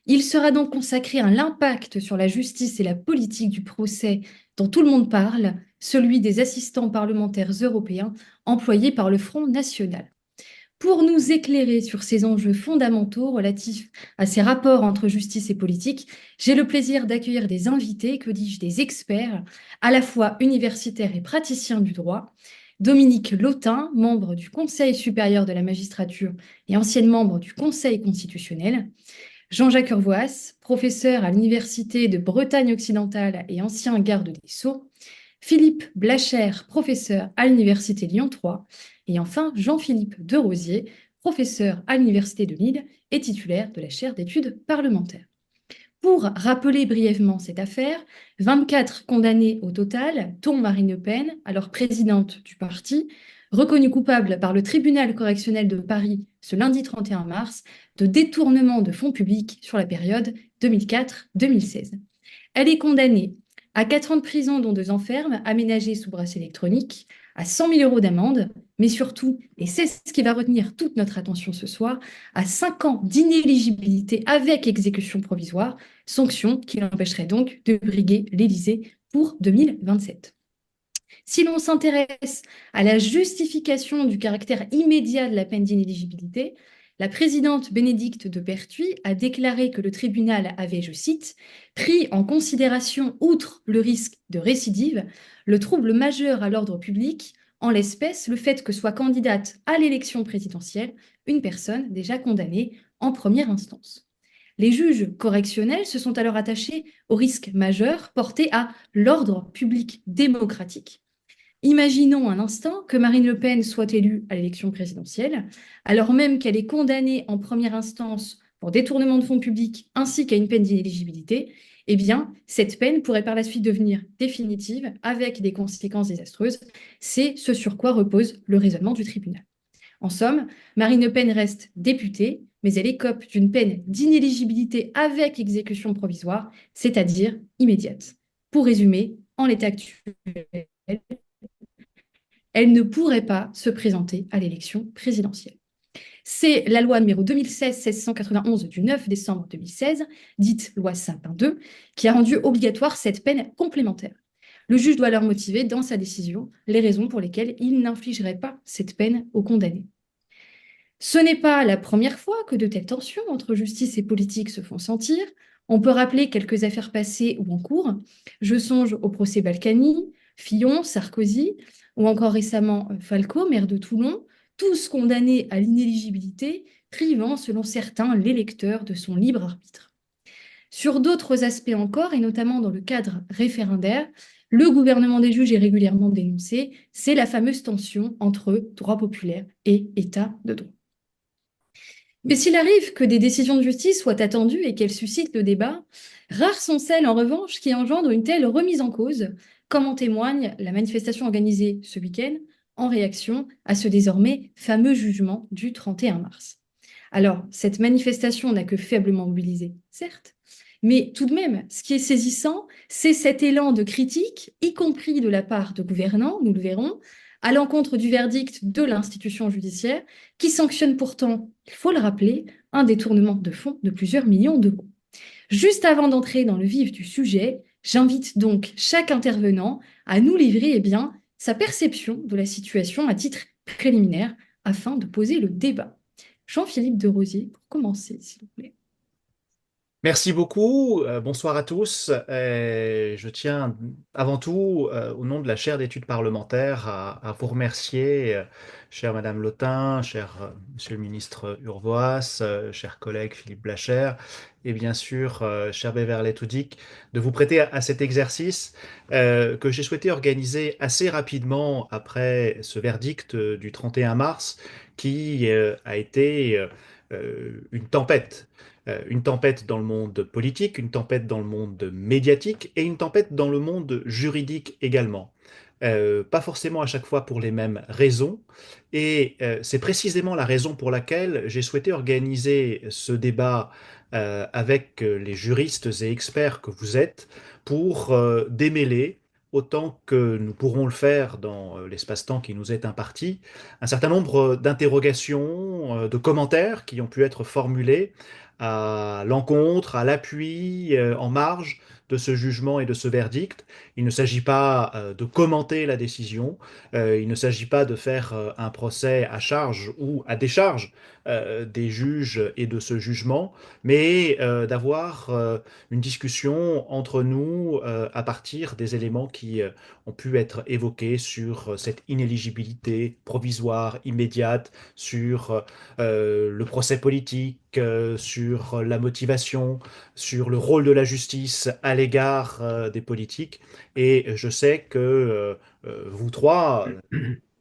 Il sera donc consacré à l'impact sur la justice et la politique du procès dont tout le monde parle, celui des assistants parlementaires européens employés par le Front National. Pour nous éclairer sur ces enjeux fondamentaux relatifs à ces rapports entre justice et politique, j'ai le plaisir d'accueillir des invités, que dis-je, des experts, à la fois universitaires et praticiens du droit. Dominique Lotin, membre du Conseil supérieur de la magistrature et ancienne membre du Conseil constitutionnel. Jean-Jacques Urvoas, professeur à l'Université de Bretagne occidentale et ancien garde des Sceaux. Philippe Blacher, professeur à l'Université Lyon 3. Et enfin, Jean-Philippe Derosier, professeur à l'Université de Lille et titulaire de la chaire d'études parlementaires. Pour rappeler brièvement cette affaire, 24 condamnés au total, dont Marine Le Pen, alors présidente du parti, reconnue coupable par le tribunal correctionnel de Paris ce lundi 31 mars de détournement de fonds publics sur la période 2004-2016. Elle est condamnée à 4 ans de prison, dont 2 ans fermes, aménagés sous bracelet électronique, à 100 000 euros d'amende, mais surtout, et c'est ce qui va retenir toute notre attention ce soir, à 5 ans d'inéligibilité avec exécution provisoire, sanction qui l'empêcherait donc de briguer l'Élysée pour 2027. Si l'on s'intéresse à la justification du caractère immédiat de la peine d'inéligibilité, la présidente Bénédicte de Pertuis a déclaré que le tribunal avait, je cite, pris en considération, outre le risque de récidive, le trouble majeur à l'ordre public, en l'espèce le fait que soit candidate à l'élection présidentielle une personne déjà condamnée en première instance. Les juges correctionnels se sont alors attachés au risque majeur porté à l'ordre public démocratique. Imaginons un instant que Marine Le Pen soit élue à l'élection présidentielle, alors même qu'elle est condamnée en première instance pour détournement de fonds publics ainsi qu'à une peine d'inéligibilité. Eh bien, cette peine pourrait par la suite devenir définitive avec des conséquences désastreuses. C'est ce sur quoi repose le raisonnement du tribunal. En somme, Marine Le Pen reste députée, mais elle écope d'une peine d'inéligibilité avec exécution provisoire, c'est-à-dire immédiate. Pour résumer, en l'état actuel, elle ne pourrait pas se présenter à l'élection présidentielle. C'est la loi numéro 2016-1691 du 9 décembre 2016, dite loi Sapin II, qui a rendu obligatoire cette peine complémentaire. Le juge doit alors motiver dans sa décision les raisons pour lesquelles il n'infligerait pas cette peine aux condamnés. Ce n'est pas la première fois que de telles tensions entre justice et politique se font sentir. On peut rappeler quelques affaires passées ou en cours. Je songe au procès Balkany, Fillon, Sarkozy, ou encore récemment Falco, maire de Toulon, tous condamnés à l'inéligibilité, privant, selon certains, l'électeur de son libre arbitre. Sur d'autres aspects encore, et notamment dans le cadre référendaire, le gouvernement des juges est régulièrement dénoncé, c'est la fameuse tension entre droit populaire et état de droit. Mais s'il arrive que des décisions de justice soient attendues et qu'elles suscitent le débat, rares sont celles, en revanche, qui engendrent une telle remise en cause, comme en témoigne la manifestation organisée ce week-end en réaction à ce désormais fameux jugement du 31 mars. Alors, cette manifestation n'a que faiblement mobilisé, certes, mais tout de même, ce qui est saisissant, c'est cet élan de critique, y compris de la part de gouvernants, nous le verrons, à l'encontre du verdict de l'institution judiciaire, qui sanctionne pourtant, il faut le rappeler, un détournement de fonds de plusieurs millions d'euros. Juste avant d'entrer dans le vif du sujet, j'invite donc chaque intervenant à nous livrer sa perception de la situation à titre préliminaire afin de poser le débat. Jean-Philippe Derosier, pour commencer, s'il vous plaît. Merci beaucoup. Bonsoir à tous. Je tiens avant tout, au nom de la chaire d'études parlementaires, à vous remercier, chère Madame Lotin, cher Monsieur le ministre Urvoas, cher collègue Philippe Blacher, et bien sûr, cher Beverley Toudic, de vous prêter à cet exercice que j'ai souhaité organiser assez rapidement après ce verdict du 31 mars, qui a été une tempête dans le monde politique, une tempête dans le monde médiatique et une tempête dans le monde juridique également. Pas forcément à chaque fois pour les mêmes raisons. Et c'est précisément la raison pour laquelle j'ai souhaité organiser ce débat avec les juristes et experts que vous êtes pour démêler, autant que nous pourrons le faire dans l'espace-temps qui nous est imparti, un certain nombre d'interrogations, de commentaires qui ont pu être formulés à l'encontre, à l'appui, en marge de ce jugement et de ce verdict. Il ne s'agit pas de commenter la décision, il ne s'agit pas de faire un procès à charge ou à décharge des juges et de ce jugement, mais d'avoir une discussion entre nous à partir des éléments qui ont pu être évoqués sur cette inéligibilité provisoire, immédiate, sur le procès politique, sur la motivation, sur le rôle de la justice à l'égard des politiques. Et je sais que vous trois,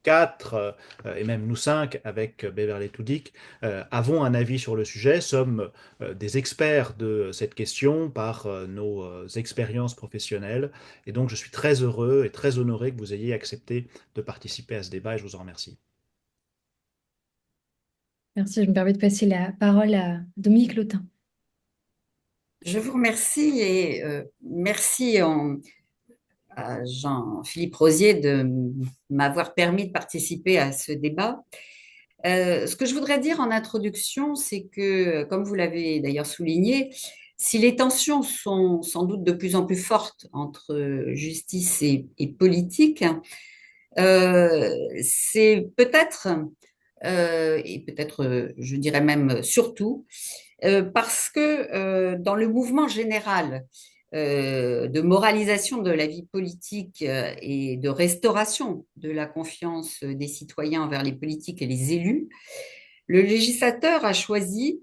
quatre, et même nous cinq avec Beverly Toudik, avons un avis sur le sujet, sommes des experts de cette question par nos expériences professionnelles. Et donc je suis très heureux et très honoré que vous ayez accepté de participer à ce débat et je vous en remercie. Merci, je me permets de passer la parole à Dominique Lotin. Je vous remercie et merci à Jean-Philippe Rosier de m'avoir permis de participer à ce débat. Ce que je voudrais dire en introduction, c'est que, comme vous l'avez d'ailleurs souligné, si les tensions sont sans doute de plus en plus fortes entre justice et politique, c'est peut-être, et peut-être, je dirais même surtout, parce que dans le mouvement général de moralisation de la vie politique et de restauration de la confiance des citoyens envers les politiques et les élus, le législateur a choisi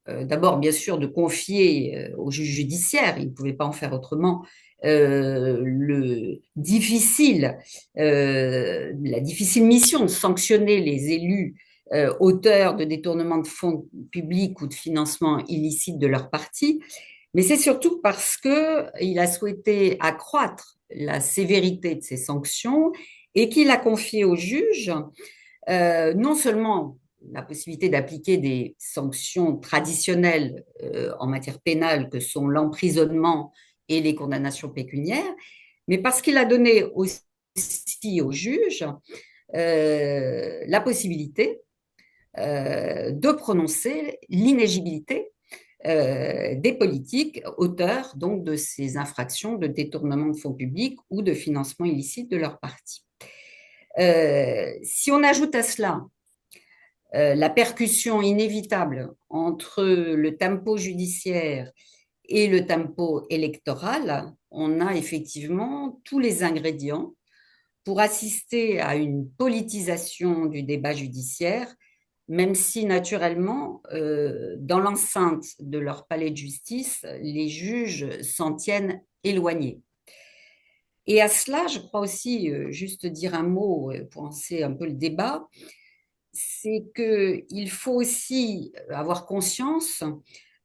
d'abord, bien sûr, de confier au juge judiciaire, il ne pouvait pas en faire autrement, la difficile mission de sanctionner les élus auteurs de détournement de fonds publics ou de financement illicite de leur parti, mais c'est surtout parce qu'il a souhaité accroître la sévérité de ces sanctions et qu'il a confié au juge non seulement la possibilité d'appliquer des sanctions traditionnelles en matière pénale que sont l'emprisonnement et les condamnations pécuniaires, mais parce qu'il a donné aussi au juge la possibilité de prononcer l'inéligibilité des politiques auteurs donc de ces infractions de détournement de fonds publics ou de financement illicite de leur parti. Si on ajoute à cela la percussion inévitable entre le tempo judiciaire et le tempo électoral, on a effectivement tous les ingrédients pour assister à une politisation du débat judiciaire, même si naturellement, dans l'enceinte de leur palais de justice, les juges s'en tiennent éloignés. Et à cela, je crois aussi, juste dire un mot pour lancer un peu le débat, c'est qu'il faut aussi avoir conscience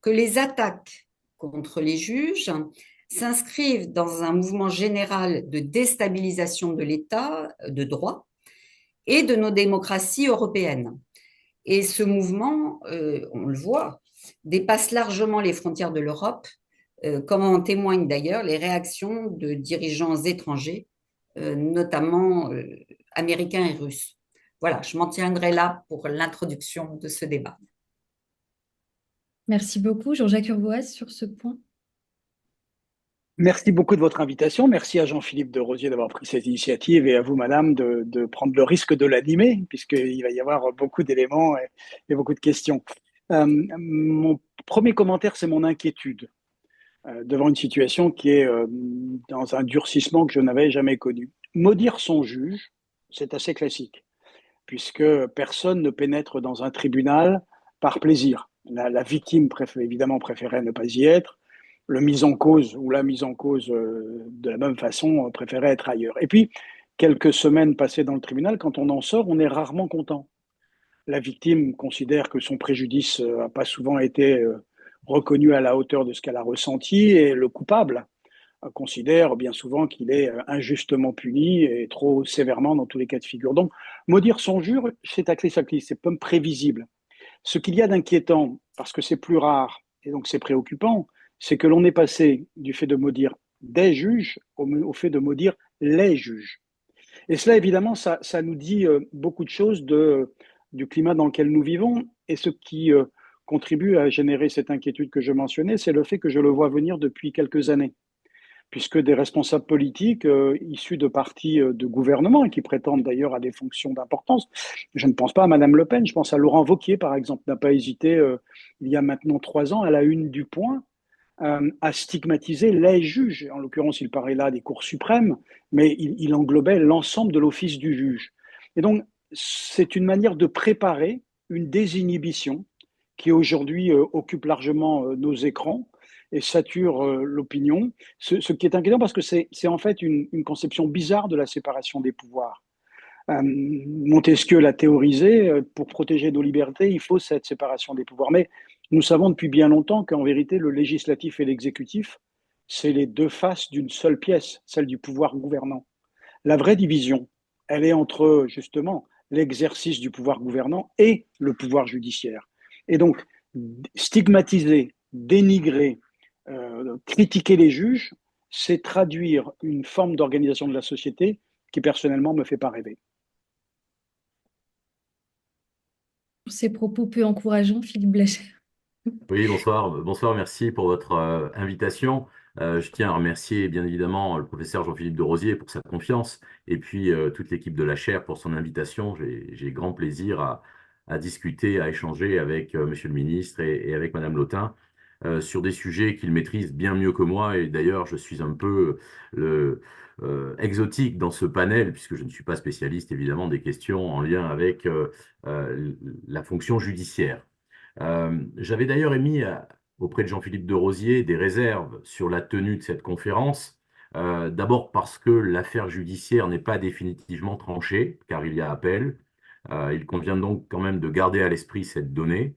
que les attaques contre les juges s'inscrivent dans un mouvement général de déstabilisation de l'État de droit et de nos démocraties européennes. Et ce mouvement, on le voit, dépasse largement les frontières de l'Europe, comme en témoignent d'ailleurs les réactions de dirigeants étrangers, notamment américains et russes. Voilà, je m'en tiendrai là pour l'introduction de ce débat. Merci beaucoup, Jean-Jacques Urvoas, sur ce point. Merci beaucoup de votre invitation. Merci à Jean-Philippe de Rosier d'avoir pris cette initiative et à vous, madame, de prendre le risque de l'animer, puisqu'il va y avoir beaucoup d'éléments et beaucoup de questions. Mon premier commentaire, c'est mon inquiétude devant une situation qui est dans un durcissement que je n'avais jamais connu. Maudire son juge, c'est assez classique, puisque personne ne pénètre dans un tribunal par plaisir. La victime évidemment préférait ne pas y être. Le mis en cause ou la mise en cause, de la même façon, préférait être ailleurs. Et puis, quelques semaines passées dans le tribunal, quand on en sort, on est rarement content. La victime considère que son préjudice n'a pas souvent été reconnu à la hauteur de ce qu'elle a ressenti, et le coupable considère bien souvent qu'il est injustement puni et trop sévèrement dans tous les cas de figure. Donc, maudire son juge, c'est aclé, c'est peu prévisible. Ce qu'il y a d'inquiétant, parce que c'est plus rare et donc c'est préoccupant, c'est que l'on est passé du fait de maudire des juges au fait de maudire les juges. Et cela, évidemment, ça nous dit beaucoup de choses du climat dans lequel nous vivons et ce qui contribue à générer cette inquiétude que je mentionnais, c'est le fait que je le vois venir depuis quelques années, puisque des responsables politiques issus de partis de gouvernement et qui prétendent d'ailleurs à des fonctions d'importance, je ne pense pas à Madame Le Pen, je pense à Laurent Wauquiez par exemple, n'a pas hésité il y a maintenant 3 ans à la une du Point à stigmatiser les juges. En l'occurrence, il parlait là des cours suprêmes, mais il englobait l'ensemble de l'office du juge. Et donc, c'est une manière de préparer une désinhibition qui aujourd'hui occupe largement nos écrans et sature l'opinion, ce qui est inquiétant parce que c'est en fait une conception bizarre de la séparation des pouvoirs. Montesquieu l'a théorisé, pour protéger nos libertés, il faut cette séparation des pouvoirs. Mais nous savons depuis bien longtemps qu'en vérité, le législatif et l'exécutif, c'est les deux faces d'une seule pièce, celle du pouvoir gouvernant. La vraie division, elle est entre justement l'exercice du pouvoir gouvernant et le pouvoir judiciaire. Et donc, stigmatiser, dénigrer, critiquer les juges, c'est traduire une forme d'organisation de la société qui personnellement me fait pas rêver. Ces propos peu encourageants, Philippe Blacher. Oui, bonsoir. Bonsoir, merci pour votre invitation. Je tiens à remercier bien évidemment le professeur Jean-Philippe de Rosier pour sa confiance et puis toute l'équipe de la chaire pour son invitation. J'ai grand plaisir à discuter, à échanger avec Monsieur le ministre et avec Madame Lotin sur des sujets qu'ils maîtrisent bien mieux que moi. Et d'ailleurs, je suis un peu exotique dans ce panel puisque je ne suis pas spécialiste évidemment des questions en lien avec la fonction judiciaire. J'avais d'ailleurs émis auprès de Jean-Philippe de Rosier des réserves sur la tenue de cette conférence. D'abord parce que l'affaire judiciaire n'est pas définitivement tranchée, car il y a appel. Il convient donc quand même de garder à l'esprit cette donnée.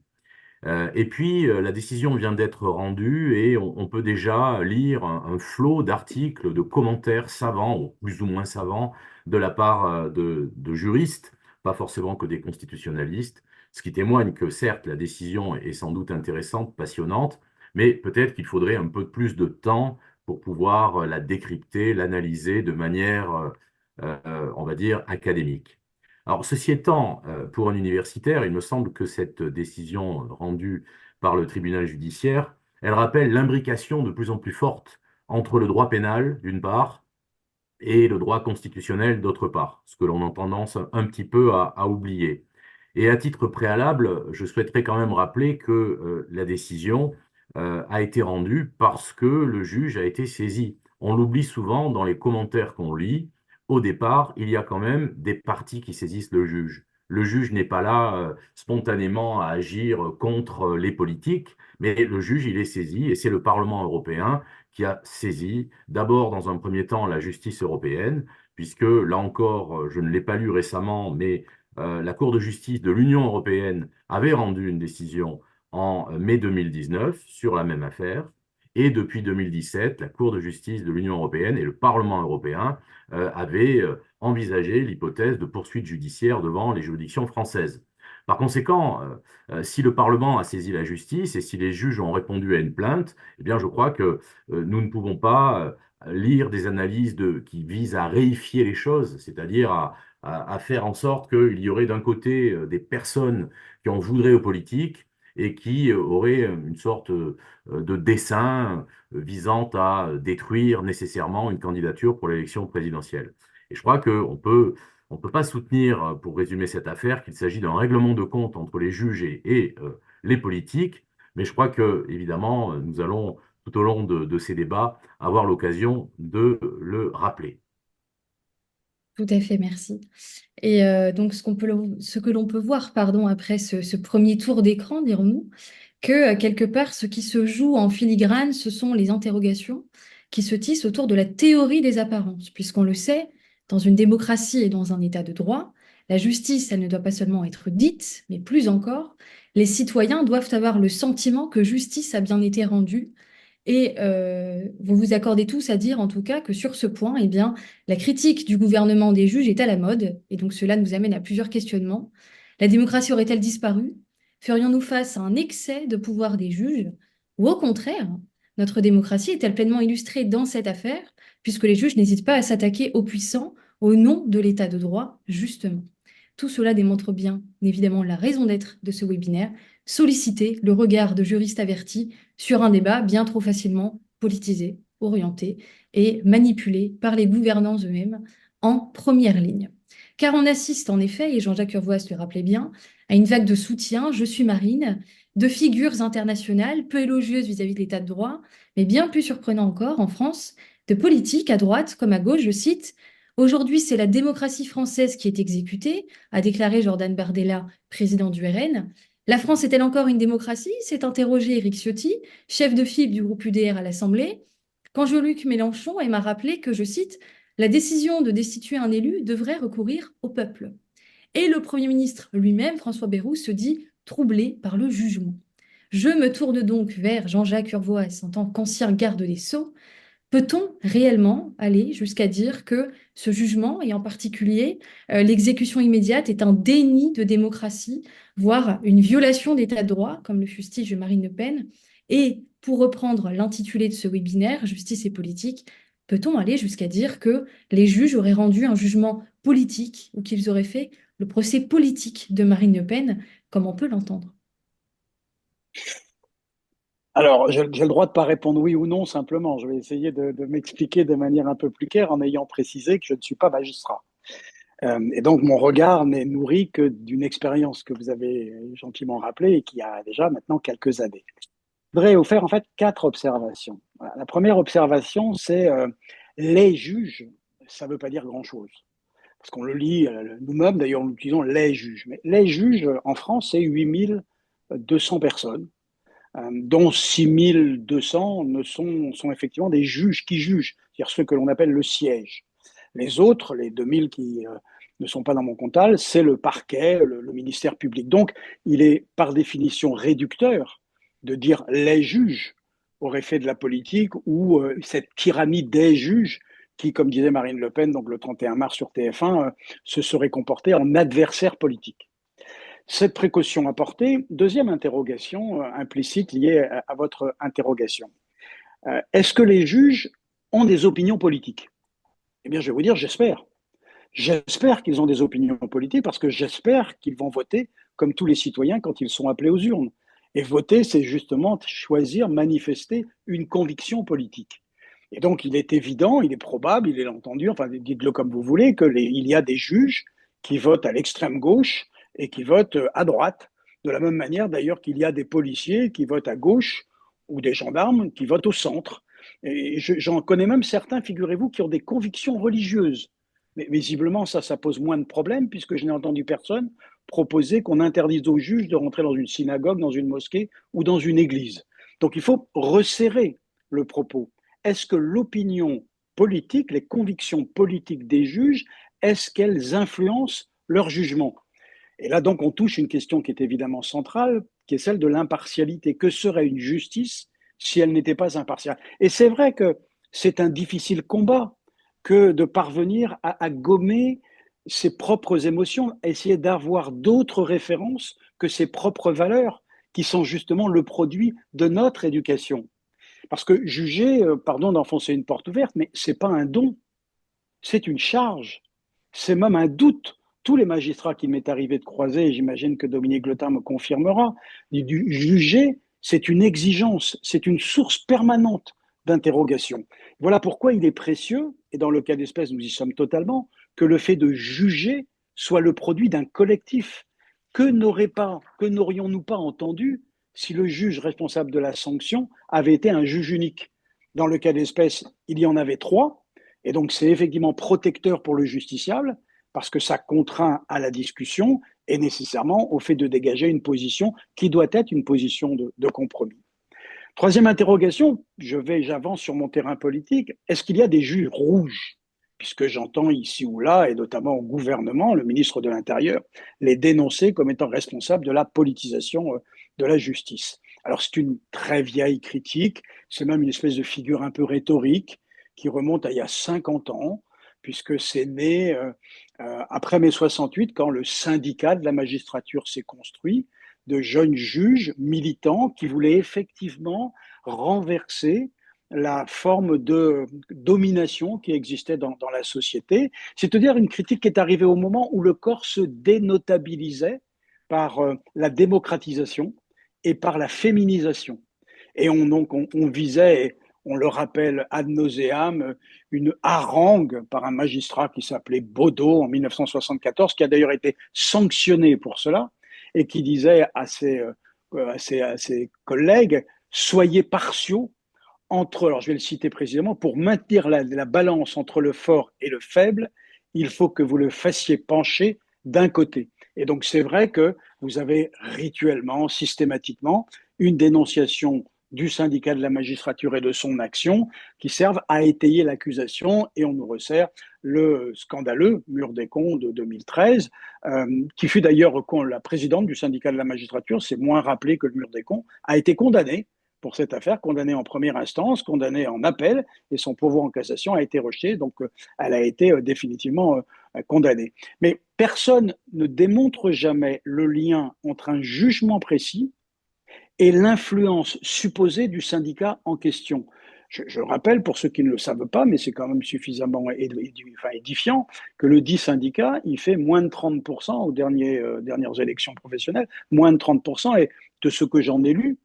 Et puis, la décision vient d'être rendue et on peut déjà lire un flot d'articles, de commentaires savants, ou plus ou moins savants, de la part de juristes, pas forcément que des constitutionnalistes, ce qui témoigne que certes, la décision est sans doute intéressante, passionnante, mais peut-être qu'il faudrait un peu plus de temps pour pouvoir la décrypter, l'analyser de manière, on va dire, académique. Alors, ceci étant, pour un universitaire, il me semble que cette décision rendue par le tribunal judiciaire, elle rappelle l'imbrication de plus en plus forte entre le droit pénal, d'une part, et le droit constitutionnel, d'autre part, ce que l'on a tendance un petit peu à oublier. Et à titre préalable, je souhaiterais quand même rappeler que la décision a été rendue parce que le juge a été saisi. On l'oublie souvent dans les commentaires qu'on lit. Au départ, il y a quand même des parties qui saisissent le juge. Le juge n'est pas là spontanément à agir contre les politiques, mais le juge, il est saisi et c'est le Parlement européen qui a saisi d'abord dans un premier temps la justice européenne, puisque là encore, je ne l'ai pas lu récemment, mais la Cour de justice de l'Union européenne avait rendu une décision en mai 2019 sur la même affaire. Et depuis 2017, la Cour de justice de l'Union européenne et le Parlement européen avaient envisagé l'hypothèse de poursuite judiciaire devant les juridictions françaises. Par conséquent, si le Parlement a saisi la justice et si les juges ont répondu à une plainte, eh bien, je crois que nous ne pouvons pas lire des analyses qui visent à réifier les choses, c'est-à-dire à faire en sorte qu'il y aurait d'un côté des personnes qui en voudraient aux politiques et qui auraient une sorte de dessein visant à détruire nécessairement une candidature pour l'élection présidentielle. Et je crois on peut pas soutenir, pour résumer cette affaire, qu'il s'agit d'un règlement de compte entre les juges et les politiques, mais je crois que, évidemment, nous allons, tout au long de ces débats, avoir l'occasion de le rappeler. Tout à fait, merci. Et donc, ce que l'on peut voir, pardon, après ce premier tour d'écran, dirons-nous, que quelque part, ce qui se joue en filigrane, ce sont les interrogations qui se tissent autour de la théorie des apparences, puisqu'on le sait, dans une démocratie et dans un état de droit, la justice, elle ne doit pas seulement être dite, mais plus encore, les citoyens doivent avoir le sentiment que justice a bien été rendue. Et vous vous accordez tous à dire, en tout cas, que sur ce point, eh bien, la critique du gouvernement des juges est à la mode. Et donc, cela nous amène à plusieurs questionnements. La démocratie aurait-elle disparu? Ferions-nous face à un excès de pouvoir des juges? Ou au contraire, notre démocratie est-elle pleinement illustrée dans cette affaire, puisque les juges n'hésitent pas à s'attaquer aux puissants au nom de l'état de droit, justement? Tout cela démontre bien, évidemment, la raison d'être de ce webinaire, solliciter le regard de juristes avertis sur un débat bien trop facilement politisé, orienté et manipulé par les gouvernants eux-mêmes en première ligne. Car on assiste en effet, et Jean-Jacques Urvoas le rappelait bien, à une vague de soutien, je suis marine, de figures internationales peu élogieuses vis-à-vis de l'état de droit, mais bien plus surprenant encore en France, de politiques à droite comme à gauche, je cite, aujourd'hui c'est la démocratie française qui est exécutée, a déclaré Jordan Bardella, président du RN. La France est-elle encore une démocratie? S'est interrogé Éric Ciotti, chef de file du groupe UDR à l'Assemblée, quand Jean-Luc Mélenchon m'a rappelé que, je cite, la décision de destituer un élu devrait recourir au peuple. Et le Premier ministre lui-même, François Bayrou, se dit troublé par le jugement. Je me tourne donc vers Jean-Jacques Urvoas en tant qu'ancien garde des Sceaux. Peut-on réellement aller jusqu'à dire que ce jugement, et en particulier l'exécution immédiate, est un déni de démocratie, voire une violation d'état de droit, comme le fustige Marine Le Pen? Et pour reprendre l'intitulé de ce webinaire, Justice et politique, peut-on aller jusqu'à dire que les juges auraient rendu un jugement politique ou qu'ils auraient fait le procès politique de Marine Le Pen, comme on peut l'entendre? Alors, j'ai le droit de pas répondre oui ou non simplement. Je vais essayer de m'expliquer de manière un peu plus claire en ayant précisé que je ne suis pas magistrat. Et donc, mon regard n'est nourri que d'une expérience que vous avez gentiment rappelée et qui a déjà maintenant quelques années. Je voudrais vous faire en fait 4 observations. Voilà. La première observation, c'est les juges, ça ne veut pas dire grand-chose. Parce qu'on le lit nous-mêmes, d'ailleurs, nous utilisons les juges. Mais les juges, en France, c'est 8200 personnes, dont 6200 sont effectivement des juges qui jugent, c'est-à-dire ceux que l'on appelle le siège. Les autres, les 2000 qui ne sont pas dans mon comptage, c'est le parquet, le ministère public. Donc, il est par définition réducteur de dire les juges auraient fait de la politique ou cette tyrannie des juges qui, comme disait Marine Le Pen, donc le 31 mars sur TF1, se serait comporté en adversaire politique. Cette précaution apportée, deuxième interrogation implicite liée à votre interrogation. Est-ce que les juges ont des opinions politiques? Eh bien, je vais vous dire, j'espère. J'espère qu'ils ont des opinions politiques parce que j'espère qu'ils vont voter comme tous les citoyens quand ils sont appelés aux urnes. Et voter, c'est justement choisir, manifester une conviction politique. Et donc, il est évident, il est probable, il est entendu, enfin, dites-le comme vous voulez, qu'il y a des juges qui votent à l'extrême gauche et qui votent à droite. De la même manière, d'ailleurs, qu'il y a des policiers qui votent à gauche ou des gendarmes qui votent au centre. Et j'en connais même certains, figurez-vous, qui ont des convictions religieuses. Mais visiblement, ça pose moins de problèmes puisque je n'ai entendu personne proposer qu'on interdise aux juges de rentrer dans une synagogue, dans une mosquée ou dans une église. Donc il faut resserrer le propos. Est-ce que l'opinion politique, les convictions politiques des juges, est-ce qu'elles influencent leur jugement? Et là, donc, on touche une question qui est évidemment centrale, qui est celle de l'impartialité. Que serait une justice si elle n'était pas impartiale? Et c'est vrai que c'est un difficile combat que de parvenir à gommer ses propres émotions, essayer d'avoir d'autres références que ses propres valeurs, qui sont justement le produit de notre éducation. Parce que juger, pardon d'enfoncer une porte ouverte, mais ce n'est pas un don, c'est une charge, c'est même un doute. Tous les magistrats qu'il m'est arrivé de croiser, et j'imagine que Dominique Glotin me confirmera, du juger, c'est une exigence, c'est une source permanente d'interrogation. Voilà pourquoi il est précieux, et dans le cas d'espèce, nous y sommes totalement, que le fait de juger soit le produit d'un collectif. Que n'aurions-nous pas entendu si le juge responsable de la sanction avait été un juge unique? Dans le cas d'espèce, il y en avait 3, et donc c'est effectivement protecteur pour le justiciable, parce que ça contraint à la discussion et nécessairement au fait de dégager une position qui doit être une position de compromis. Troisième interrogation, j'avance sur mon terrain politique, est-ce qu'il y a des juges rouges? Puisque j'entends ici ou là, et notamment au gouvernement, le ministre de l'Intérieur, les dénoncer comme étant responsables de la politisation de la justice. Alors c'est une très vieille critique, c'est même une espèce de figure un peu rhétorique qui remonte à il y a 50 ans, puisque c'est né après mai 68, quand le syndicat de la magistrature s'est construit, de jeunes juges militants qui voulaient effectivement renverser la forme de domination qui existait dans la société. C'est-à-dire une critique qui est arrivée au moment où le corps se dénotabilisait par la démocratisation et par la féminisation. Et on visait, on le rappelle ad nauseam, une harangue par un magistrat qui s'appelait Baudot en 1974, qui a d'ailleurs été sanctionné pour cela, et qui disait à ses collègues, soyez partiaux entre, alors je vais le citer précisément, pour maintenir la balance entre le fort et le faible, il faut que vous le fassiez pencher d'un côté. Et donc c'est vrai que vous avez rituellement, systématiquement, une dénonciation du syndicat de la magistrature et de son action qui servent à étayer l'accusation, et on nous resserre le scandaleux mur des cons de 2013, qui fut d'ailleurs, la présidente du syndicat de la magistrature, c'est moins rappelé que le mur des cons, a été condamnée pour cette affaire, condamnée en première instance, condamnée en appel, et son pourvoi en cassation a été rejeté, donc elle a été définitivement condamnée. Mais personne ne démontre jamais le lien entre un jugement précis et l'influence supposée du syndicat en question. Je rappelle, pour ceux qui ne le savent pas, mais c'est quand même suffisamment édifiant, que le dit syndicat, il fait moins de 30% aux dernières élections professionnelles, moins de 30%, et de ce que j'en ai lu,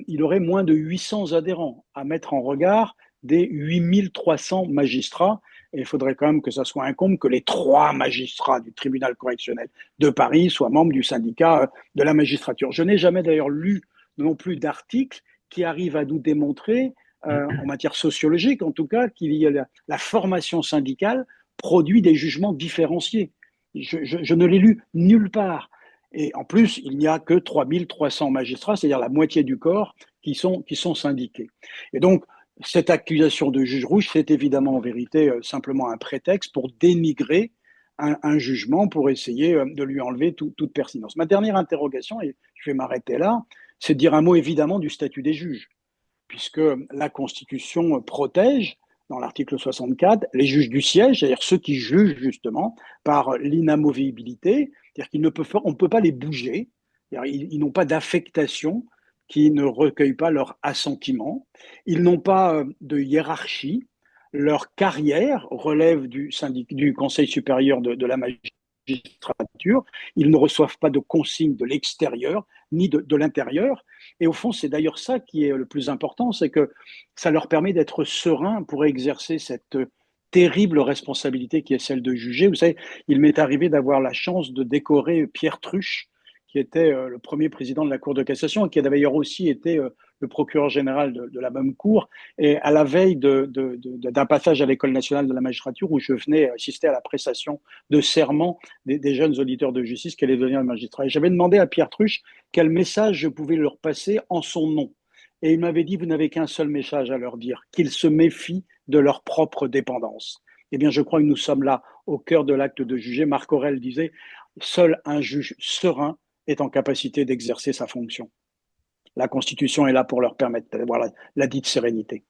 il aurait moins de 800 adhérents, à mettre en regard des 8300 magistrats. Et il faudrait quand même que ça soit incombe que les 3 magistrats du tribunal correctionnel de Paris soient membres du syndicat de la magistrature. Je n'ai jamais d'ailleurs lu non plus d'articles qui arrivent à nous démontrer, en matière sociologique en tout cas, qu'il y a la formation syndicale produit des jugements différenciés. Je ne l'ai lu nulle part. Et en plus, il n'y a que 3300 magistrats, c'est-à-dire la moitié du corps, qui sont syndiqués. Et donc, cette accusation de juge rouge, c'est évidemment en vérité simplement un prétexte pour dénigrer un jugement, pour essayer de lui enlever toute pertinence. Ma dernière interrogation, et je vais m'arrêter là, c'est de dire un mot évidemment du statut des juges, puisque la Constitution protège, dans l'article 64, les juges du siège, c'est-à-dire ceux qui jugent justement par l'inamovibilité, c'est-à-dire qu'on ne peut pas les bouger, ils n'ont pas d'affectation qui ne recueille pas leur assentiment, ils n'ont pas de hiérarchie, leur carrière relève du Conseil supérieur de la magistrature, ils ne reçoivent pas de consignes de l'extérieur ni de l'intérieur. Et au fond, c'est d'ailleurs ça qui est le plus important, c'est que ça leur permet d'être sereins pour exercer cette terrible responsabilité qui est celle de juger. Vous savez, il m'est arrivé d'avoir la chance de décorer Pierre Truche, qui était le premier président de la Cour de cassation et qui a d'ailleurs aussi été le procureur général de la même cour. Et à la veille d'un passage à l'École nationale de la magistrature où je venais assister à la prestation de serment des jeunes auditeurs de justice qui allaient devenir magistrats. Et j'avais demandé à Pierre Truche quel message je pouvais leur passer en son nom. Et il m'avait dit, vous n'avez qu'un seul message à leur dire, qu'ils se méfient de leur propre dépendance. Eh bien, je crois que nous sommes là au cœur de l'acte de juger. Marc Aurèle disait, seul un juge serein est en capacité d'exercer sa fonction. La Constitution est là pour leur permettre d'avoir la dite sérénité.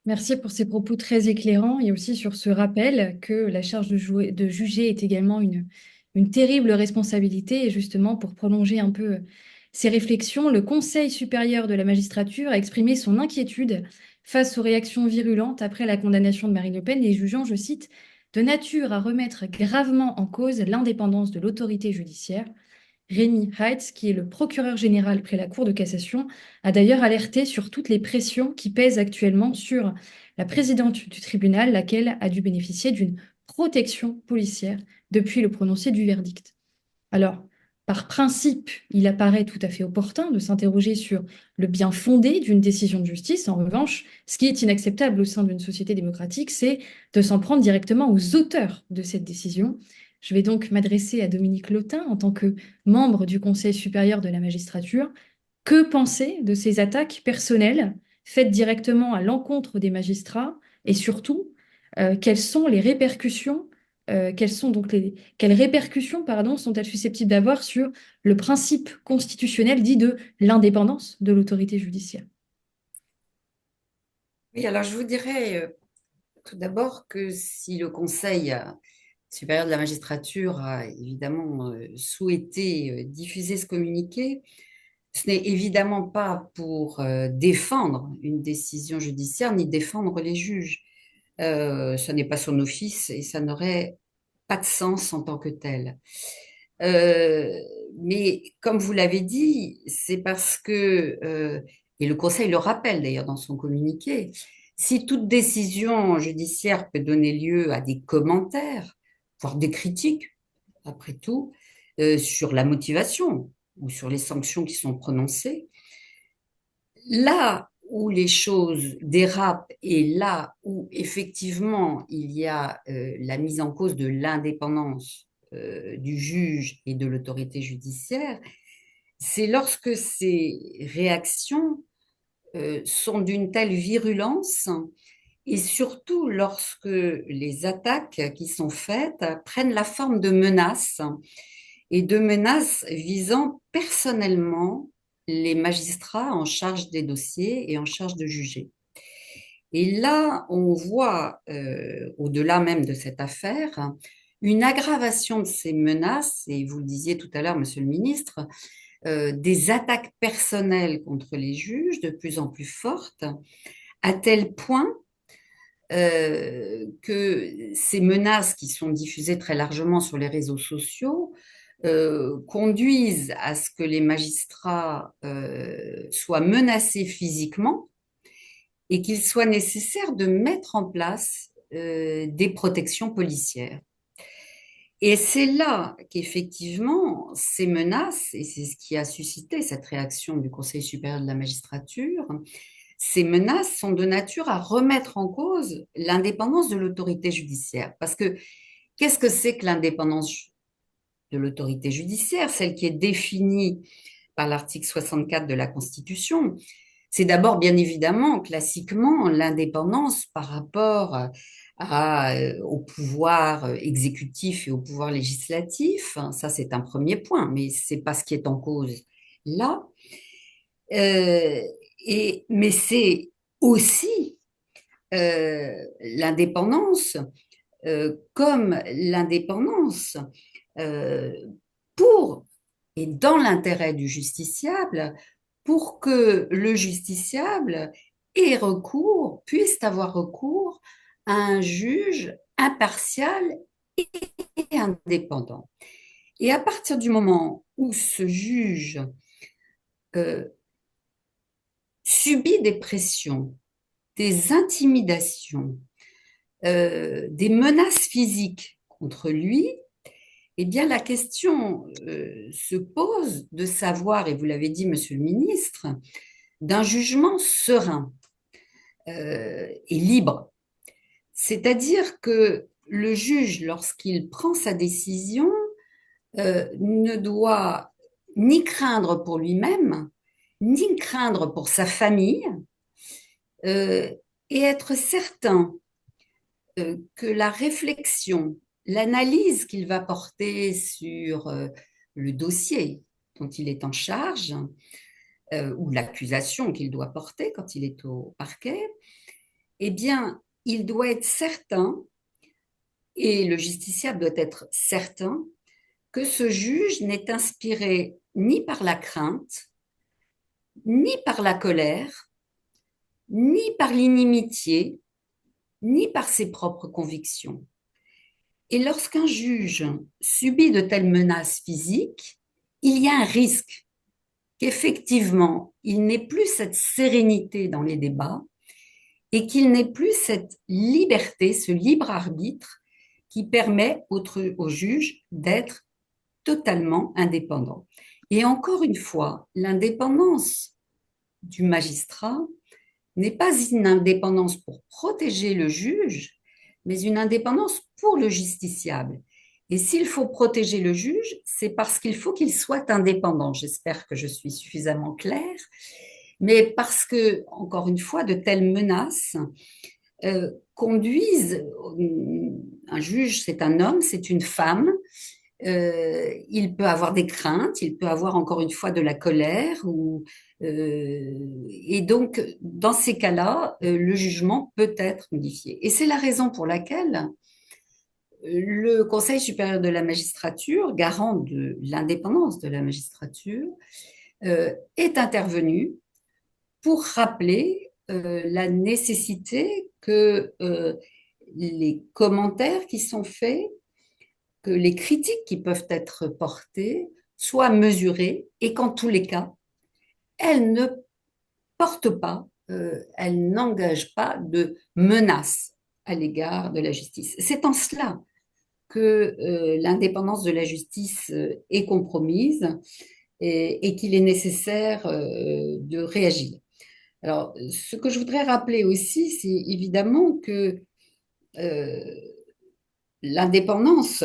Merci pour ces propos très éclairants et aussi sur ce rappel que la charge de juger est également une terrible responsabilité. Et justement, pour prolonger un peu ces réflexions, le Conseil supérieur de la magistrature a exprimé son inquiétude face aux réactions virulentes après la condamnation de Marine Le Pen, les jugeant, je cite, de nature à remettre gravement en cause l'indépendance de l'autorité judiciaire. Rémi Heitz, qui est le procureur général près la Cour de cassation, a d'ailleurs alerté sur toutes les pressions qui pèsent actuellement sur la présidente du tribunal, laquelle a dû bénéficier d'une protection policière depuis le prononcé du verdict. Alors, par principe, il apparaît tout à fait opportun de s'interroger sur le bien fondé d'une décision de justice. En revanche, ce qui est inacceptable au sein d'une société démocratique, c'est de s'en prendre directement aux auteurs de cette décision. Je vais donc m'adresser à Dominique Lottin en tant que membre du Conseil supérieur de la magistrature. Que penser de ces attaques personnelles faites directement à l'encontre des magistrats et surtout, quelles sont les répercussions quelles répercussions, sont-elles susceptibles d'avoir sur le principe constitutionnel dit de l'indépendance de l'autorité judiciaire? Oui, alors je vous dirais tout d'abord que si le Conseil supérieur de la magistrature a évidemment souhaité diffuser ce communiqué, ce n'est évidemment pas pour défendre une décision judiciaire ni défendre les juges. Ce n'est pas son office et ça n'aurait pas de sens en tant que tel. mais comme vous l'avez dit, c'est parce que, et le Conseil le rappelle d'ailleurs dans son communiqué, si toute décision judiciaire peut donner lieu à des commentaires, voire des critiques, après tout, sur la motivation ou sur les sanctions qui sont prononcées, là où les choses dérapent et là où effectivement il y a la mise en cause de l'indépendance du juge et de l'autorité judiciaire, c'est lorsque ces réactions sont d'une telle virulence et surtout lorsque les attaques qui sont faites prennent la forme de menaces et de menaces visant personnellement les magistrats en charge des dossiers et en charge de juger. Et là, on voit, au-delà même de cette affaire, une aggravation de ces menaces, et vous le disiez tout à l'heure, Monsieur le ministre, des attaques personnelles contre les juges de plus en plus fortes, à tel point que ces menaces qui sont diffusées très largement sur les réseaux sociaux conduisent à ce que les magistrats soient menacés physiquement et qu'il soit nécessaire de mettre en place des protections policières. Et c'est là qu'effectivement, ces menaces, et c'est ce qui a suscité cette réaction du Conseil supérieur de la magistrature, ces menaces sont de nature à remettre en cause l'indépendance de l'autorité judiciaire. Parce que qu'est-ce que c'est que l'indépendance de l'autorité judiciaire, celle qui est définie par l'article 64 de la Constitution? C'est d'abord, bien évidemment, classiquement, l'indépendance par rapport au pouvoir exécutif et au pouvoir législatif. Ça, c'est un premier point, mais ce n'est pas ce qui est en cause là. Mais c'est aussi l'indépendance comme l'indépendance pour et dans l'intérêt du justiciable, pour que le justiciable ait recours, puisse avoir recours à un juge impartial et indépendant. Et à partir du moment où ce juge subit des pressions, des intimidations, des menaces physiques contre lui, eh bien, la question se pose de savoir, et vous l'avez dit, Monsieur le ministre, d'un jugement serein et libre. C'est-à-dire que le juge, lorsqu'il prend sa décision, ne doit ni craindre pour lui-même, ni craindre pour sa famille, et être certain que la réflexion, l'analyse qu'il va porter sur le dossier dont il est en charge, ou l'accusation qu'il doit porter quand il est au parquet, eh bien, il doit être certain, et le justiciable doit être certain, que ce juge n'est inspiré ni par la crainte, ni par la colère, ni par l'inimitié, ni par ses propres convictions. Et lorsqu'un juge subit de telles menaces physiques, il y a un risque qu'effectivement, il n'ait plus cette sérénité dans les débats et qu'il n'ait plus cette liberté, ce libre arbitre qui permet au juge d'être totalement indépendant. Et encore une fois, l'indépendance du magistrat n'est pas une indépendance pour protéger le juge, mais une indépendance pour le justiciable. Et s'il faut protéger le juge, c'est parce qu'il faut qu'il soit indépendant. J'espère que je suis suffisamment claire, mais parce que, encore une fois, de telles menaces conduisent, un juge, c'est un homme, c'est une femme, il peut avoir des craintes, il peut avoir encore une fois de la colère, et donc dans ces cas-là, le jugement peut être modifié. Et c'est la raison pour laquelle le Conseil supérieur de la magistrature, garant de l'indépendance de la magistrature, est intervenu pour rappeler la nécessité que les commentaires qui sont faits, que les critiques qui peuvent être portées soit mesurée et qu'en tous les cas, elle ne porte pas, elle n'engage pas de menace à l'égard de la justice. C'est en cela que l'indépendance de la justice est compromise et qu'il est nécessaire de réagir. Alors, ce que je voudrais rappeler aussi, c'est évidemment que euh, l'indépendance,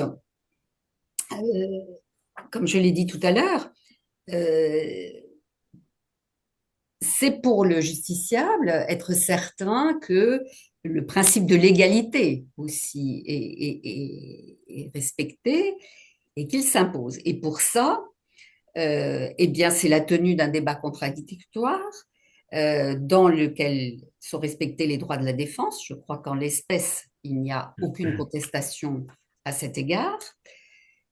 comme je l'ai dit tout à l'heure, euh, c'est pour le justiciable être certain que le principe de l'égalité aussi est respecté et qu'il s'impose. Et pour ça, eh bien, c'est la tenue d'un débat contradictoire dans lequel sont respectés les droits de la défense. Je crois qu'en l'espèce, il n'y a aucune contestation à cet égard.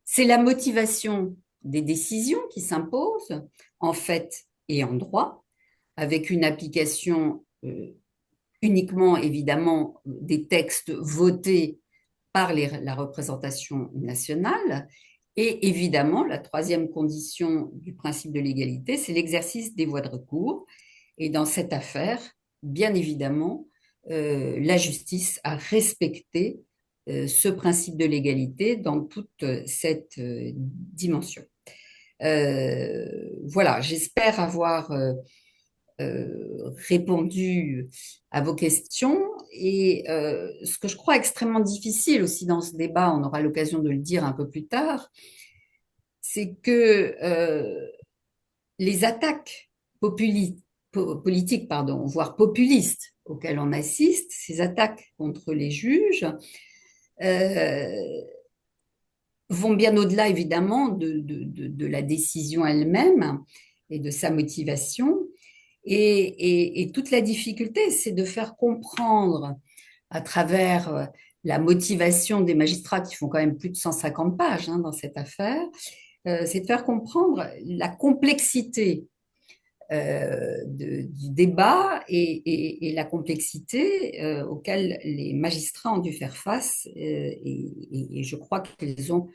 C'est la motivation des décisions qui s'impose en fait et en droit, avec une application uniquement évidemment des textes votés par la représentation nationale. Et évidemment, la troisième condition du principe de l'égalité, c'est l'exercice des voies de recours. Et dans cette affaire, bien évidemment, la justice a respecté ce principe de l'égalité dans toute cette dimension. Voilà, j'espère avoir répondu à vos questions. Et ce que je crois extrêmement difficile aussi dans ce débat, on aura l'occasion de le dire un peu plus tard, c'est que les attaques politiques, pardon, voire populistes auxquelles on assiste, ces attaques contre les juges, euh, vont bien au-delà évidemment de la décision elle-même et de sa motivation. Et toute la difficulté, c'est de faire comprendre à travers la motivation des magistrats qui font quand même plus de 150 pages dans cette affaire, c'est de faire comprendre la complexité du débat et la complexité auquel les magistrats ont dû faire face. Et je crois qu'ils ont,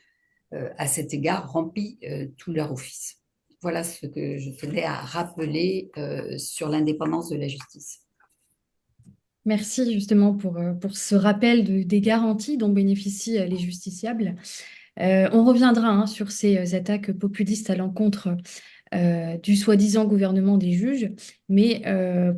à cet égard, rempli tout leur office. Voilà ce que je tenais à rappeler sur l'indépendance de la justice. Merci justement pour ce rappel des garanties dont bénéficient les justiciables. On reviendra sur ces attaques populistes à l'encontre du soi-disant gouvernement des juges. Mais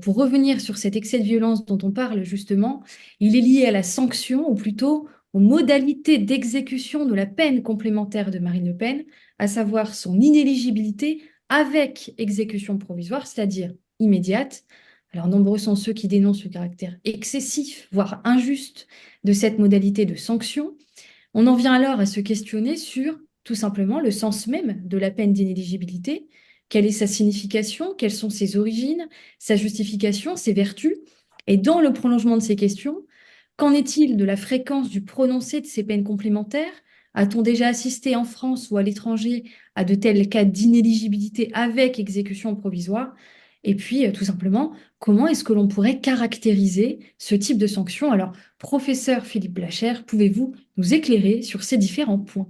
pour revenir sur cet excès de violence dont on parle justement, il est lié à la sanction, ou plutôt aux modalités d'exécution de la peine complémentaire de Marine Le Pen, à savoir son inéligibilité avec exécution provisoire, c'est-à-dire immédiate. Alors, nombreux sont ceux qui dénoncent le caractère excessif, voire injuste, de cette modalité de sanction. On en vient alors à se questionner sur tout simplement le sens même de la peine d'inéligibilité. Quelle est sa signification? Quelles sont ses origines, sa justification, ses vertus? Et dans le prolongement de ces questions, qu'en est-il de la fréquence du prononcé de ces peines complémentaires? A-t-on déjà assisté en France ou à l'étranger à de tels cas d'inéligibilité avec exécution provisoire? Et puis, tout simplement, comment est-ce que l'on pourrait caractériser ce type de sanction? Alors, professeur Philippe Blacher, pouvez-vous nous éclairer sur ces différents points?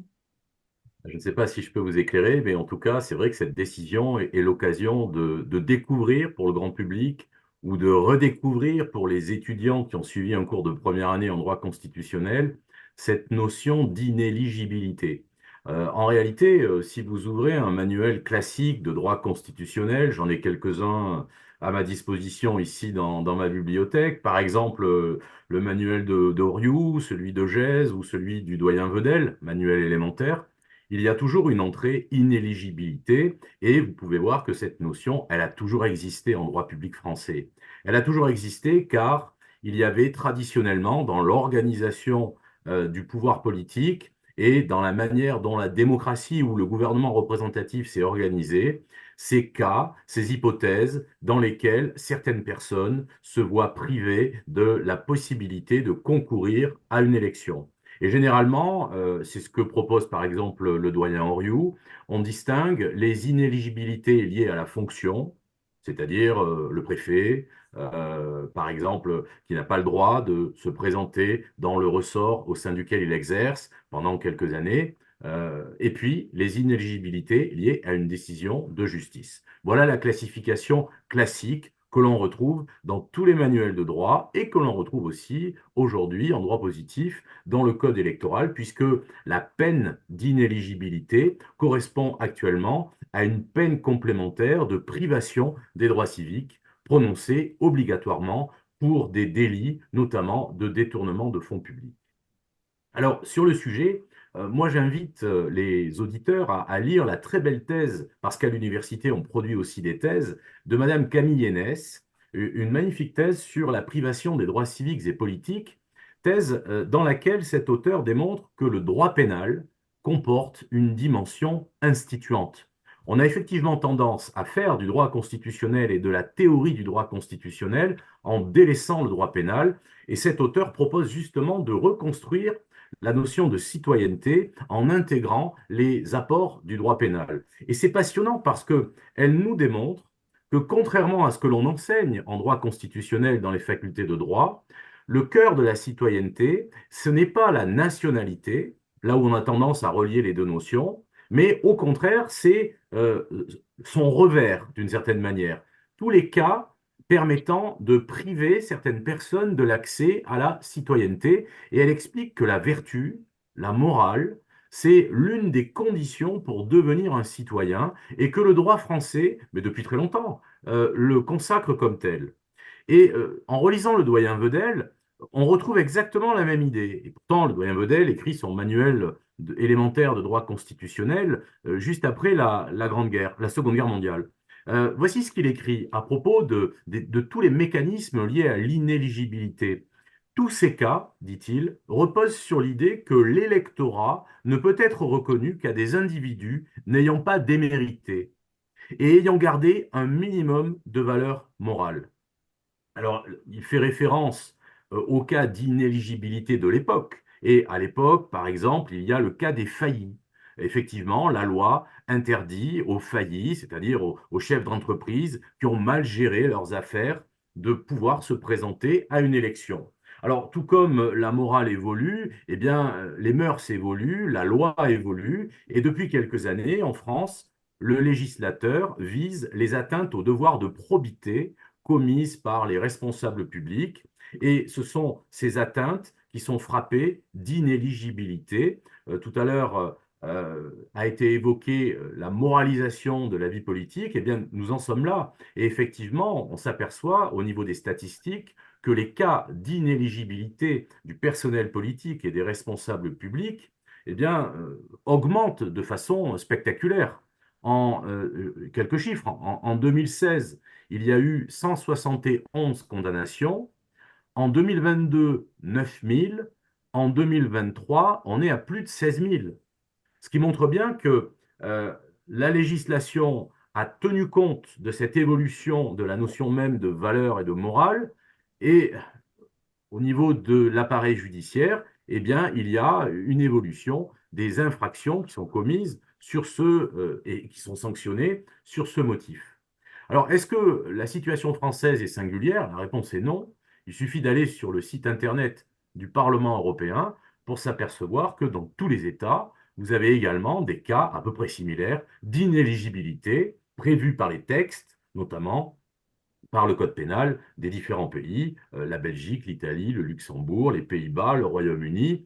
Je ne sais pas si je peux vous éclairer, mais en tout cas, c'est vrai que cette décision est l'occasion de découvrir pour le grand public ou de redécouvrir pour les étudiants qui ont suivi un cours de première année en droit constitutionnel cette notion d'inéligibilité. En réalité, si vous ouvrez un manuel classique de droit constitutionnel, j'en ai quelques-uns à ma disposition ici dans ma bibliothèque, par exemple le manuel d'Oriou, celui de Gèze ou celui du doyen Vedel, manuel élémentaire, il y a toujours une entrée inéligibilité et vous pouvez voir que cette notion, elle a toujours existé en droit public français. Elle a toujours existé car il y avait traditionnellement dans l'organisation du pouvoir politique et dans la manière dont la démocratie ou le gouvernement représentatif s'est organisé, ces cas, ces hypothèses dans lesquelles certaines personnes se voient privées de la possibilité de concourir à une élection. Et généralement, c'est ce que propose par exemple le doyen Oriou, on distingue les inéligibilités liées à la fonction, c'est-à-dire le préfet, par exemple, qui n'a pas le droit de se présenter dans le ressort au sein duquel il exerce pendant quelques années. et puis les inéligibilités liées à une décision de justice. Voilà la classification classique que l'on retrouve dans tous les manuels de droit et que l'on retrouve aussi aujourd'hui en droit positif dans le code électoral, puisque la peine d'inéligibilité correspond actuellement à une peine complémentaire de privation des droits civiques prononcée obligatoirement pour des délits, notamment de détournement de fonds publics. Alors, sur le sujet, moi j'invite les auditeurs à lire la très belle thèse, parce qu'à l'université on produit aussi des thèses, de Madame Camille Hénès, une magnifique thèse sur la privation des droits civiques et politiques, thèse dans laquelle cet auteur démontre que le droit pénal comporte une dimension instituante. On a effectivement tendance à faire du droit constitutionnel et de la théorie du droit constitutionnel en délaissant le droit pénal, et cet auteur propose justement de reconstruire la notion de citoyenneté en intégrant les apports du droit pénal. Et c'est passionnant parce qu'elle nous démontre que contrairement à ce que l'on enseigne en droit constitutionnel dans les facultés de droit, le cœur de la citoyenneté, ce n'est pas la nationalité, là où on a tendance à relier les deux notions, mais au contraire, c'est son revers d'une certaine manière. Tous les cas permettant de priver certaines personnes de l'accès à la citoyenneté. Et elle explique que la vertu, la morale, c'est l'une des conditions pour devenir un citoyen et que le droit français, mais depuis très longtemps, le consacre comme tel. Et en relisant le doyen Vedel, on retrouve exactement la même idée. Et pourtant, le doyen Vedel écrit son manuel élémentaire de droit constitutionnel juste après la Grande Guerre, la Seconde Guerre mondiale. Voici ce qu'il écrit à propos de tous les mécanismes liés à l'inéligibilité. Tous ces cas, dit-il, reposent sur l'idée que l'électorat ne peut être reconnu qu'à des individus n'ayant pas démérité et ayant gardé un minimum de valeur morale. Alors, il fait référence au cas d'inéligibilité de l'époque. Et à l'époque, par exemple, il y a le cas des faillis. Effectivement, la loi interdit aux faillis, c'est-à-dire aux chefs d'entreprise qui ont mal géré leurs affaires, de pouvoir se présenter à une élection. Alors, tout comme la morale évolue, eh bien, les mœurs évoluent, la loi évolue, et depuis quelques années, en France, le législateur vise les atteintes au devoir de probité commises par les responsables publics, et ce sont ces atteintes qui sont frappées d'inéligibilité. Tout à l'heure a été évoquée la moralisation de la vie politique. Eh bien, nous en sommes là. Et effectivement, on s'aperçoit au niveau des statistiques que les cas d'inéligibilité du personnel politique et des responsables publics, eh bien, augmentent de façon spectaculaire. En quelques chiffres, en 2016, il y a eu 171 condamnations. En 2022, 9 000. En 2023, on est à plus de 16 000. Ce qui montre bien que la législation a tenu compte de cette évolution de la notion même de valeur et de morale. Et au niveau de l'appareil judiciaire, eh bien, il y a une évolution des infractions qui sont commises sur et qui sont sanctionnées sur ce motif. Alors, est-ce que la situation française est singulière? La réponse est non. Il suffit d'aller sur le site internet du Parlement européen pour s'apercevoir que dans tous les États, vous avez également des cas à peu près similaires d'inéligibilité prévus par les textes, notamment par le code pénal des différents pays, la Belgique, l'Italie, le Luxembourg, les Pays-Bas, le Royaume-Uni.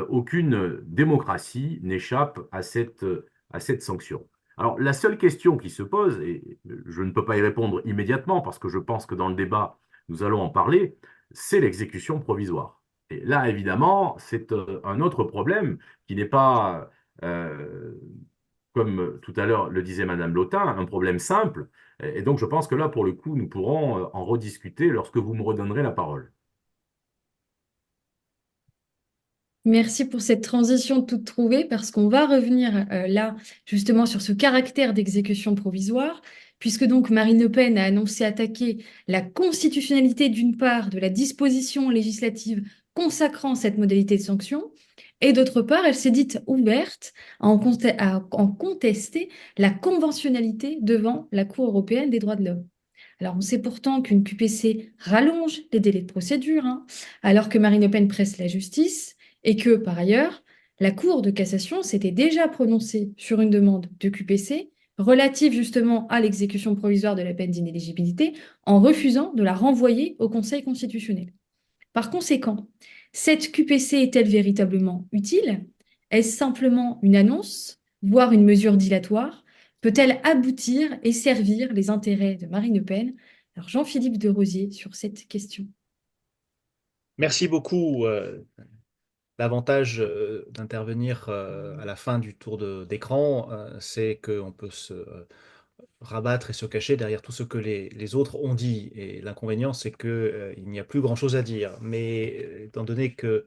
Aucune démocratie n'échappe à cette sanction. Alors, la seule question qui se pose, et je ne peux pas y répondre immédiatement parce que je pense que dans le débat, nous allons en parler, c'est l'exécution provisoire. Et là, évidemment, c'est un autre problème qui n'est pas, comme tout à l'heure le disait Madame Lotin, un problème simple. Et donc, je pense que là, pour le coup, nous pourrons en rediscuter lorsque vous me redonnerez la parole. Merci pour cette transition toute trouvée, parce qu'on va revenir là justement sur ce caractère d'exécution provisoire, puisque donc Marine Le Pen a annoncé attaquer la constitutionnalité d'une part de la disposition législative consacrant cette modalité de sanction, et d'autre part, elle s'est dite ouverte à en contester la conventionnalité devant la Cour européenne des droits de l'homme. Alors, on sait pourtant qu'une QPC rallonge les délais de procédure, hein, alors que Marine Le Pen presse la justice, et que, par ailleurs, La Cour de cassation s'était déjà prononcée sur une demande de QPC relative justement à l'exécution provisoire de la peine d'inéligibilité en refusant de la renvoyer au Conseil constitutionnel. Par conséquent, cette QPC est-elle véritablement utile? Est-ce simplement une annonce, voire une mesure dilatoire? Peut-elle aboutir et servir les intérêts de Marine Le Pen? Alors Jean-Philippe de Rosier sur cette question. Merci beaucoup. L'avantage d'intervenir à la fin du tour d'écran, c'est qu'on peut se rabattre et se cacher derrière tout ce que les autres ont dit. Et l'inconvénient, c'est qu'il n'y a plus grand-chose à dire. Mais étant donné que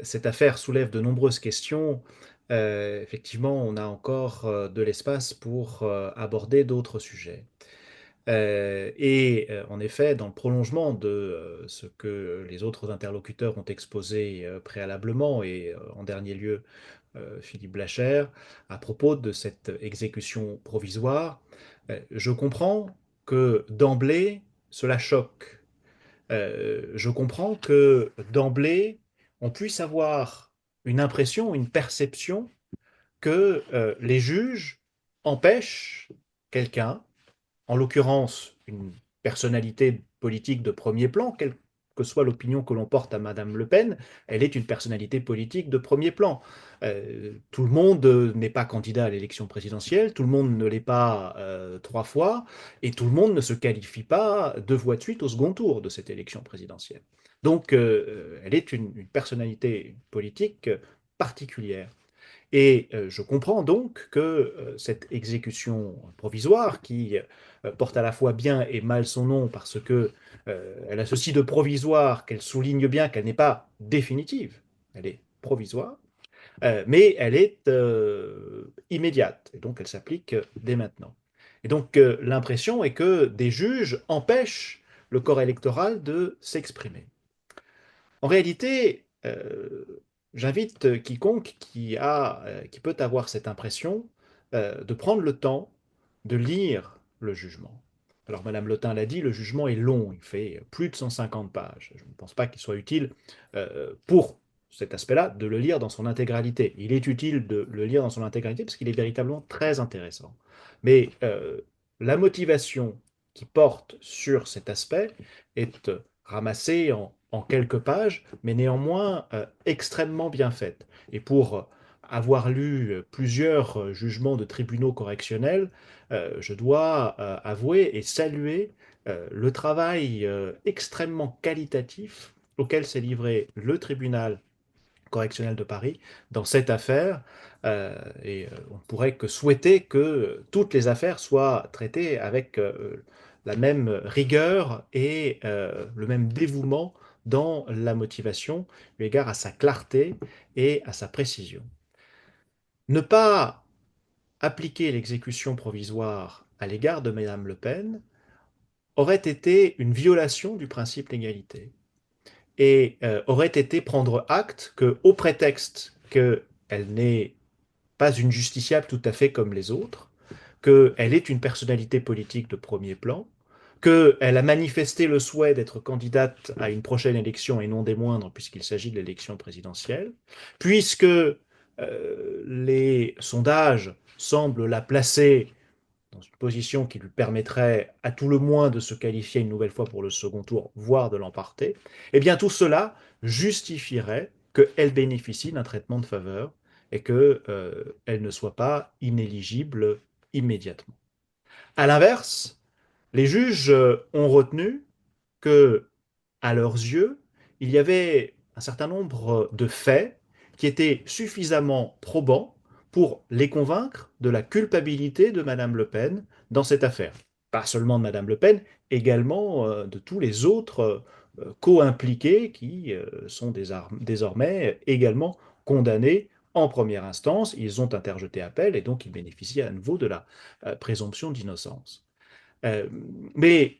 cette affaire soulève de nombreuses questions, effectivement, on a encore de l'espace pour aborder d'autres sujets. En effet, dans le prolongement de ce que les autres interlocuteurs ont exposé préalablement, et en dernier lieu Philippe Blacher, à propos de cette exécution provisoire, je comprends que d'emblée, cela choque. Je comprends que d'emblée, on puisse avoir une impression, une perception que les juges empêchent quelqu'un, en l'occurrence une personnalité politique de premier plan, quelle que soit l'opinion que l'on porte à Madame Le Pen, elle est une personnalité politique de premier plan. Tout le monde n'est pas candidat à l'élection présidentielle, tout le monde ne l'est pas 3 fois, et tout le monde ne se qualifie pas 2 fois de suite au second tour de cette élection présidentielle. Donc, elle est une personnalité politique particulière. Et je comprends donc que cette exécution provisoire, qui porte à la fois bien et mal son nom parce que elle a ceci de provisoire qu'elle souligne bien qu'elle n'est pas définitive, elle est provisoire, mais elle est immédiate, et donc elle s'applique dès maintenant. Et donc l'impression est que des juges empêchent le corps électoral de s'exprimer. En réalité, j'invite quiconque qui peut avoir cette impression de prendre le temps de lire le jugement. Alors, Madame Lotin l'a dit, le jugement est long, il fait plus de 150 pages. Je ne pense pas qu'il soit utile pour cet aspect-là de le lire dans son intégralité. Il est utile de le lire dans son intégralité parce qu'il est véritablement très intéressant. Mais la motivation qui porte sur cet aspect est ramassée en quelques pages, mais néanmoins extrêmement bien faite. Et pour avoir lu plusieurs jugements de tribunaux correctionnels, je dois avouer et saluer le travail extrêmement qualitatif auquel s'est livré le tribunal correctionnel de Paris dans cette affaire. On ne pourrait que souhaiter que toutes les affaires soient traitées avec la même rigueur et le même dévouement dans la motivation, eu égard à sa clarté et à sa précision. Ne pas appliquer l'exécution provisoire à l'égard de Madame Le Pen aurait été une violation du principe d'égalité et aurait été prendre acte que, au prétexte qu'elle n'est pas une justiciable tout à fait comme les autres, qu'elle est une personnalité politique de premier plan, qu'elle a manifesté le souhait d'être candidate à une prochaine élection et non des moindres puisqu'il s'agit de l'élection présidentielle, puisque les sondages semblent la placer dans une position qui lui permettrait à tout le moins de se qualifier une nouvelle fois pour le second tour, voire de l'emporter, eh bien tout cela justifierait qu'elle bénéficie d'un traitement de faveur et qu'elle ne soit pas inéligible immédiatement. À l'inverse, les juges ont retenu que, à leurs yeux, il y avait un certain nombre de faits qui étaient suffisamment probants pour les convaincre de la culpabilité de Madame Le Pen dans cette affaire. Pas seulement de Madame Le Pen, également de tous les autres co-impliqués qui sont désormais également condamnés en première instance. Ils ont interjeté appel et donc ils bénéficient à nouveau de la présomption d'innocence. Mais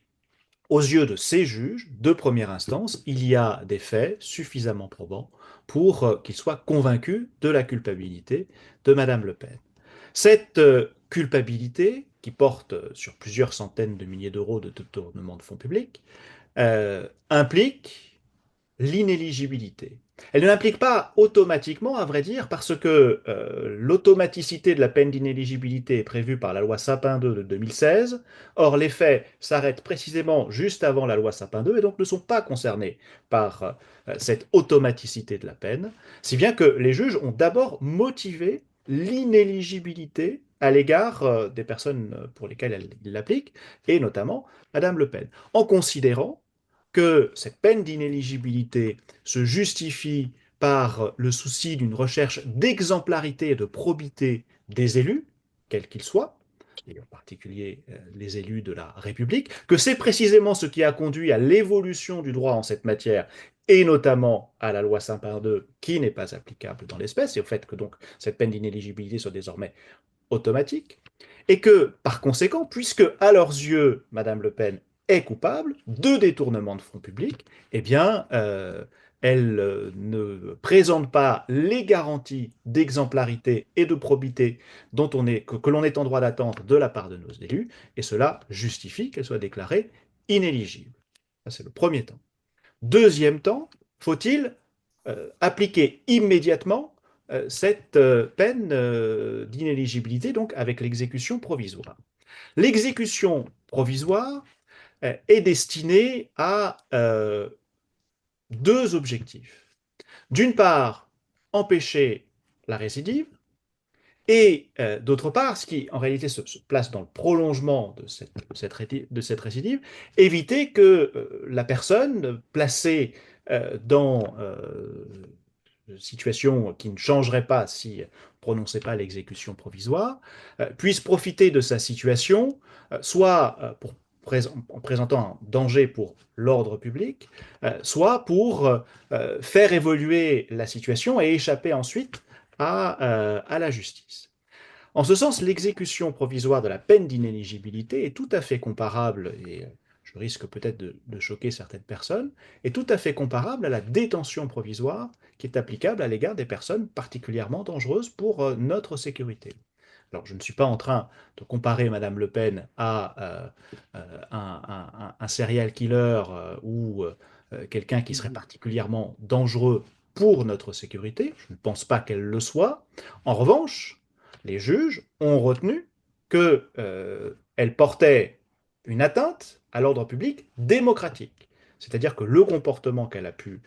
aux yeux de ces juges de première instance, il y a des faits suffisamment probants pour qu'ils soient convaincus de la culpabilité de Madame Le Pen. Cette culpabilité, qui porte sur plusieurs centaines de milliers d'euros de détournement de fonds publics, implique l'inéligibilité. Elle ne l'implique pas automatiquement, à vrai dire, parce que l'automaticité de la peine d'inéligibilité est prévue par la loi Sapin 2 de 2016. Or, les faits s'arrêtent précisément juste avant la loi Sapin 2 et donc ne sont pas concernés par cette automaticité de la peine, si bien que les juges ont d'abord motivé l'inéligibilité à l'égard des personnes pour lesquelles ils l'appliquent, et notamment Madame Le Pen, en considérant que cette peine d'inéligibilité se justifie par le souci d'une recherche d'exemplarité et de probité des élus, quels qu'ils soient, et en particulier les élus de la République, que c'est précisément ce qui a conduit à l'évolution du droit en cette matière, et notamment à la loi Sapin 2, qui n'est pas applicable dans l'espèce, et au fait que donc cette peine d'inéligibilité soit désormais automatique, et que, par conséquent, puisque à leurs yeux, Madame Le Pen est coupable de détournement de fonds publics, eh bien, elle ne présente pas les garanties d'exemplarité et de probité que l'on est en droit d'attendre de la part de nos élus, et cela justifie qu'elle soit déclarée inéligible. Ça, c'est le premier temps. Deuxième temps, faut-il appliquer immédiatement cette peine d'inéligibilité, donc avec l'exécution provisoire. L'exécution provisoire est destinée à deux objectifs. D'une part, empêcher la récidive, et d'autre part, ce qui en réalité se place dans le prolongement de cette récidive, éviter que la personne placée dans une situation qui ne changerait pas si on ne prononçait pas l'exécution provisoire, puisse profiter de sa situation, soit en présentant un danger pour l'ordre public, soit pour faire évoluer la situation et échapper ensuite à la justice. En ce sens, l'exécution provisoire de la peine d'inéligibilité est tout à fait comparable, et je risque peut-être de choquer certaines personnes, est tout à fait comparable à la détention provisoire qui est applicable à l'égard des personnes particulièrement dangereuses pour notre sécurité. Alors, je ne suis pas en train de comparer Madame Le Pen à un serial killer ou quelqu'un qui serait particulièrement dangereux pour notre sécurité. Je ne pense pas qu'elle le soit. En revanche, les juges ont retenu qu'elle portait une atteinte à l'ordre public démocratique. C'est-à-dire que le comportement qu'elle a pu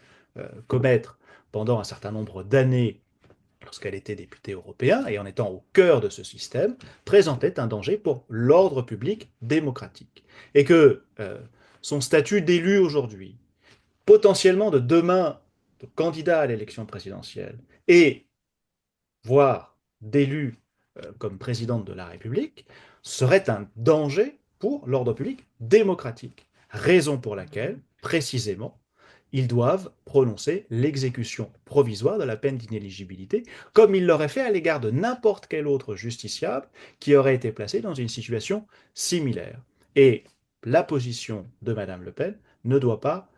commettre pendant un certain nombre d'années lorsqu'elle était députée européenne et en étant au cœur de ce système, présentait un danger pour l'ordre public démocratique. Et que son statut d'élu aujourd'hui, potentiellement de demain de candidat à l'élection présidentielle, et voire d'élu comme présidente de la République, serait un danger pour l'ordre public démocratique. Raison pour laquelle, précisément, ils doivent prononcer l'exécution provisoire de la peine d'inéligibilité, comme ils l'auraient fait à l'égard de n'importe quel autre justiciable qui aurait été placé dans une situation similaire. Et la position de Madame Le Pen ne doit pas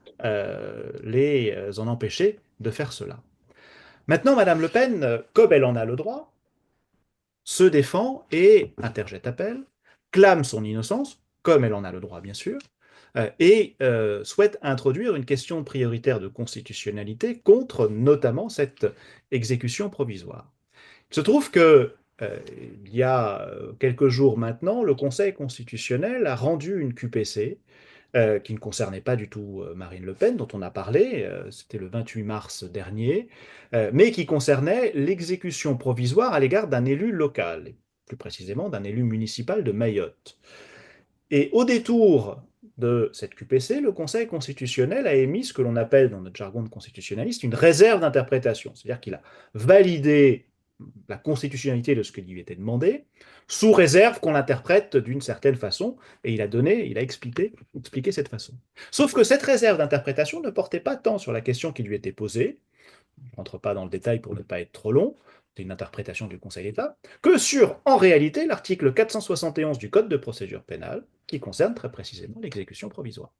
les en empêcher de faire cela. Maintenant, Madame Le Pen, comme elle en a le droit, se défend et interjette appel, clame son innocence, comme elle en a le droit bien sûr, et souhaite introduire une question prioritaire de constitutionnalité contre notamment cette exécution provisoire. Il se trouve que il y a quelques jours maintenant, le Conseil constitutionnel a rendu une QPC qui ne concernait pas du tout Marine Le Pen, dont on a parlé, c'était le 28 mars dernier, mais qui concernait l'exécution provisoire à l'égard d'un élu local, et plus précisément d'un élu municipal de Mayotte. Et au détour de cette QPC, le Conseil constitutionnel a émis ce que l'on appelle dans notre jargon de constitutionnaliste une réserve d'interprétation, c'est-à-dire qu'il a validé la constitutionnalité de ce qui lui était demandé, sous réserve qu'on l'interprète d'une certaine façon, et il a expliqué cette façon. Sauf que cette réserve d'interprétation ne portait pas tant sur la question qui lui était posée, je ne rentre pas dans le détail pour ne pas être trop long, c'est une interprétation du Conseil d'État, que sur, en réalité, l'article 471 du Code de procédure pénale, qui concerne très précisément l'exécution provisoire.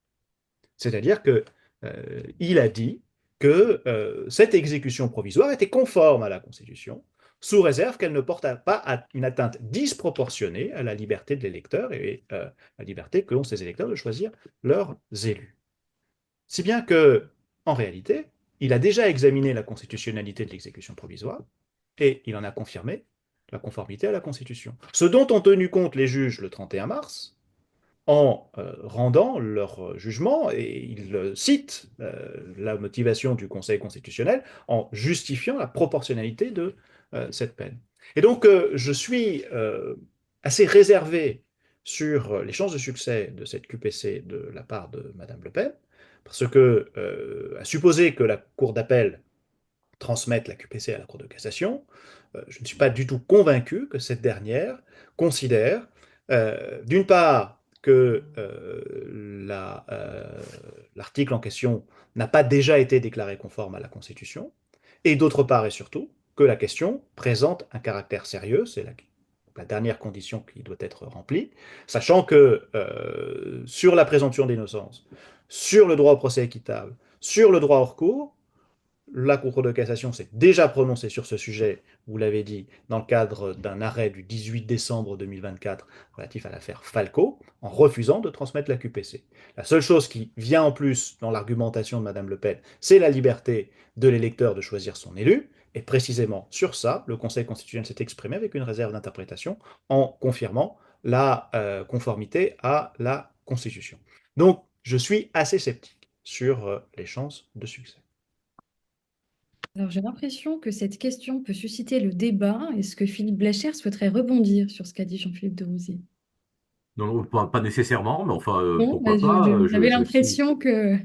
C'est-à-dire qu'il a dit que cette exécution provisoire était conforme à la Constitution, sous réserve qu'elle ne porte pas une atteinte disproportionnée à la liberté de l'électeur et la liberté qu'ont ces électeurs de choisir leurs élus. Si bien que, en réalité, il a déjà examiné la constitutionnalité de l'exécution provisoire et il en a confirmé la conformité à la Constitution. Ce dont ont tenu compte les juges le 31 mars en rendant leur jugement, et ils citent la motivation du Conseil constitutionnel en justifiant la proportionnalité de cette peine. Et donc, je suis assez réservé sur les chances de succès de cette QPC de la part de Mme Le Pen, parce que, à supposer que la Cour d'appel transmette la QPC à la Cour de cassation, je ne suis pas du tout convaincu que cette dernière considère, d'une part, que l'article en question n'a pas déjà été déclaré conforme à la Constitution, et d'autre part et surtout, que la question présente un caractère sérieux, c'est la dernière condition qui doit être remplie, sachant que sur la présomption d'innocence, sur le droit au procès équitable, sur le droit au recours, la Cour de cassation s'est déjà prononcée sur ce sujet, vous l'avez dit, dans le cadre d'un arrêt du 18 décembre 2024 relatif à l'affaire Falco, en refusant de transmettre la QPC. La seule chose qui vient en plus dans l'argumentation de Mme Le Pen, c'est la liberté de l'électeur de choisir son élu, et précisément sur ça, le Conseil constitutionnel s'est exprimé avec une réserve d'interprétation en confirmant la conformité à la Constitution. Donc, je suis assez sceptique sur les chances de succès. Alors, j'ai l'impression que cette question peut susciter le débat. Est-ce que Philippe Blacher souhaiterait rebondir sur ce qu'a dit Jean-Philippe de Rosier? Non, pas nécessairement, mais enfin, Bon, pourquoi pas. j'avais Je suis... l'impression que...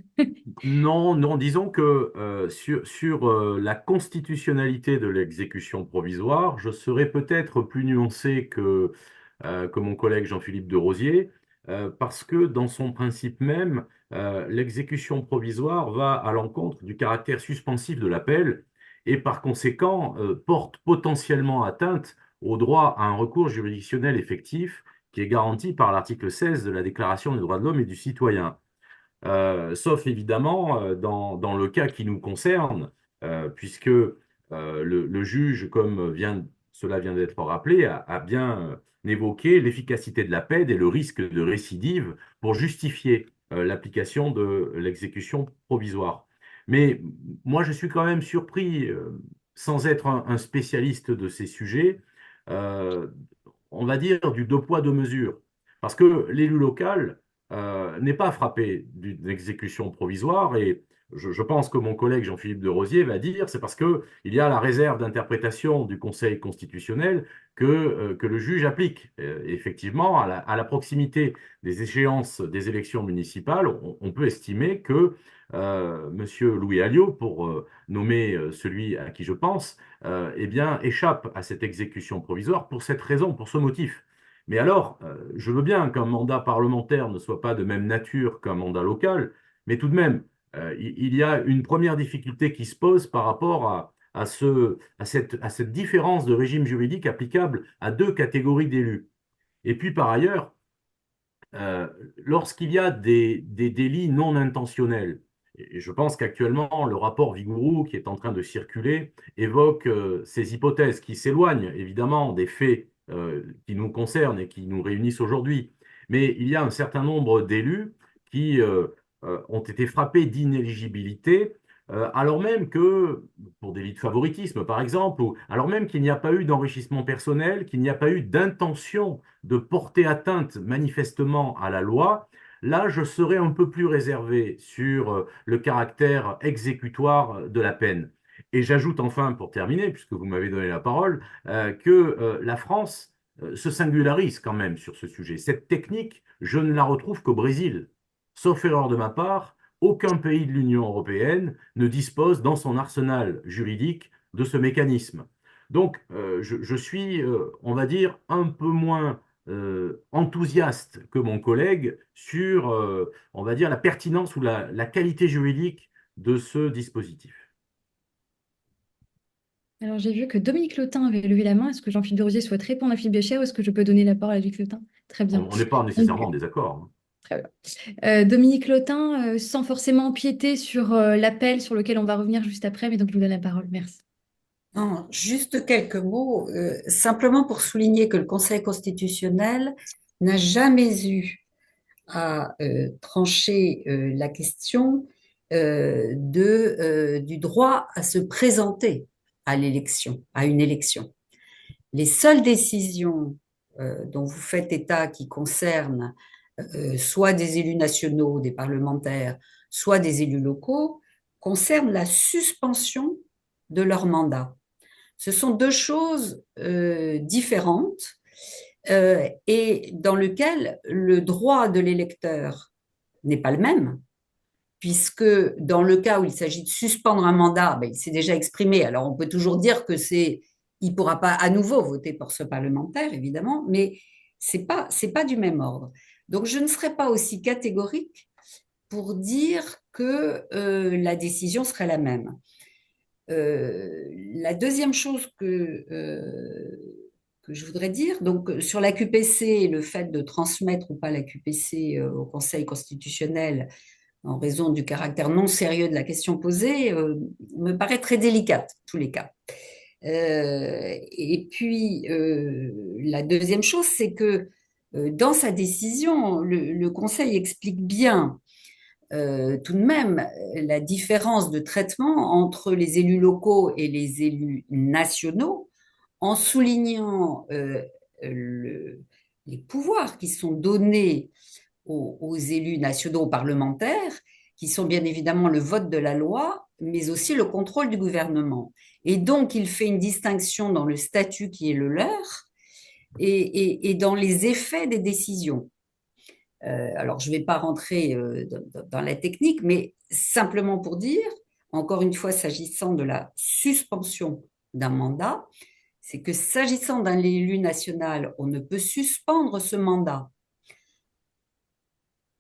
Non, non, disons que sur la constitutionnalité de l'exécution provisoire, je serais peut-être plus nuancé que mon collègue Jean-Philippe de Rosier, parce que dans son principe même, l'exécution provisoire va à l'encontre du caractère suspensif de l'appel et par conséquent porte potentiellement atteinte au droit à un recours juridictionnel effectif qui est garanti par l'article 16 de la Déclaration des droits de l'homme et du citoyen. Sauf évidemment dans le cas qui nous concerne, puisque le juge, comme cela vient d'être rappelé, a bien évoqué l'efficacité de la peine et le risque de récidive pour justifier l'application de l'exécution provisoire. Mais moi, je suis quand même surpris, sans être un spécialiste de ces sujets, euh, on va dire du deux poids, deux mesures. Parce que l'élu local n'est pas frappé d'une exécution provisoire et je pense que mon collègue Jean-Philippe de Rosier va dire c'est parce qu'il y a la réserve d'interprétation du Conseil constitutionnel que le juge applique. Effectivement, à la proximité des échéances des élections municipales, on peut estimer que Monsieur Louis Alliot, pour nommer celui à qui je pense, eh bien, échappe à cette exécution provisoire pour cette raison, pour ce motif. Mais alors, je veux bien qu'un mandat parlementaire ne soit pas de même nature qu'un mandat local, mais tout de même, il y a une première difficulté qui se pose par rapport à cette différence de régime juridique applicable à deux catégories d'élus. Et puis par ailleurs, lorsqu'il y a des délits non intentionnels, et je pense qu'actuellement, le rapport Vigouroux qui est en train de circuler évoque ces hypothèses qui s'éloignent évidemment des faits qui nous concernent et qui nous réunissent aujourd'hui. Mais il y a un certain nombre d'élus qui ont été frappés d'inéligibilité, alors même que, pour délit de favoritisme par exemple, ou alors même qu'il n'y a pas eu d'enrichissement personnel, qu'il n'y a pas eu d'intention de porter atteinte manifestement à la loi, là, je serais un peu plus réservé sur le caractère exécutoire de la peine. Et j'ajoute enfin, pour terminer, puisque vous m'avez donné la parole, que la France se singularise quand même sur ce sujet. Cette technique, je ne la retrouve qu'au Brésil. Sauf erreur de ma part, aucun pays de l'Union européenne ne dispose dans son arsenal juridique de ce mécanisme. Donc, je suis, on va dire, un peu moins enthousiaste que mon collègue sur, on va dire, la pertinence ou la qualité juridique de ce dispositif. Alors, j'ai vu que Dominique Lotin avait levé la main. Est-ce que Jean-Philippe de Rosier souhaite répondre à Philippe Blacher ou est-ce que je peux donner la parole à Dominique Lotin? Très bien. On n'est pas Donc, nécessairement en désaccord, hein. très bien. Dominique Lotin, sans forcément empiéter sur l'appel sur lequel on va revenir juste après, mais donc je vous donne la parole. Merci. Non, juste quelques mots, simplement pour souligner que le Conseil constitutionnel n'a jamais eu à trancher la question du droit à se présenter à l'élection, à une élection. Les seules décisions dont vous faites état qui concernent soit des élus nationaux, des parlementaires, soit des élus locaux, concernent la suspension de leur mandat. Ce sont deux choses différentes et dans lesquelles le droit de l'électeur n'est pas le même, puisque dans le cas où il s'agit de suspendre un mandat, ben, il s'est déjà exprimé. Alors on peut toujours dire que il pourra pas à nouveau voter pour ce parlementaire, évidemment, mais c'est pas du même ordre. Donc je ne serais pas aussi catégorique pour dire que la décision serait la même. La deuxième chose que je voudrais dire, donc sur la QPC, le fait de transmettre ou pas la QPC au Conseil constitutionnel en raison du caractère non sérieux de la question posée, me paraît très délicate, en tous les cas. Et puis, la deuxième chose, c'est que dans sa décision, le Conseil explique bien tout de même la différence de traitement entre les élus locaux et les élus nationaux en soulignant les pouvoirs qui sont donnés aux élus nationaux, aux parlementaires, qui sont bien évidemment le vote de la loi, mais aussi le contrôle du gouvernement. Et donc, il fait une distinction dans le statut qui est le leur et dans les effets des décisions. Alors, je ne vais pas rentrer dans la technique, mais simplement pour dire, encore une fois, s'agissant de la suspension d'un mandat, c'est que s'agissant d'un élu national, on ne peut suspendre ce mandat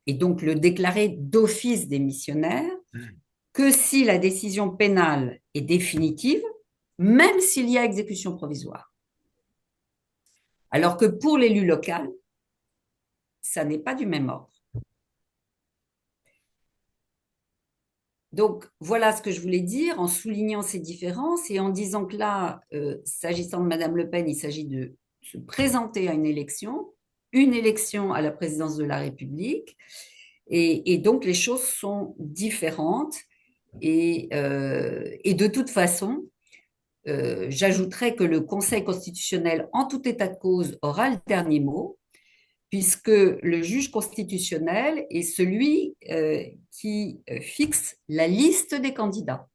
et donc le déclarer d'office démissionnaire que si la décision pénale est définitive, même s'il y a exécution provisoire. Alors que pour l'élu local, ça n'est pas du même ordre. Donc, voilà ce que je voulais dire en soulignant ces différences et en disant que là, s'agissant de Madame Le Pen, il s'agit de se présenter à une élection à la présidence de la République. Et donc, les choses sont différentes. Et de toute façon, j'ajouterais que le Conseil constitutionnel, en tout état de cause, aura le dernier mot, puisque le juge constitutionnel est celui qui fixe la liste des candidats.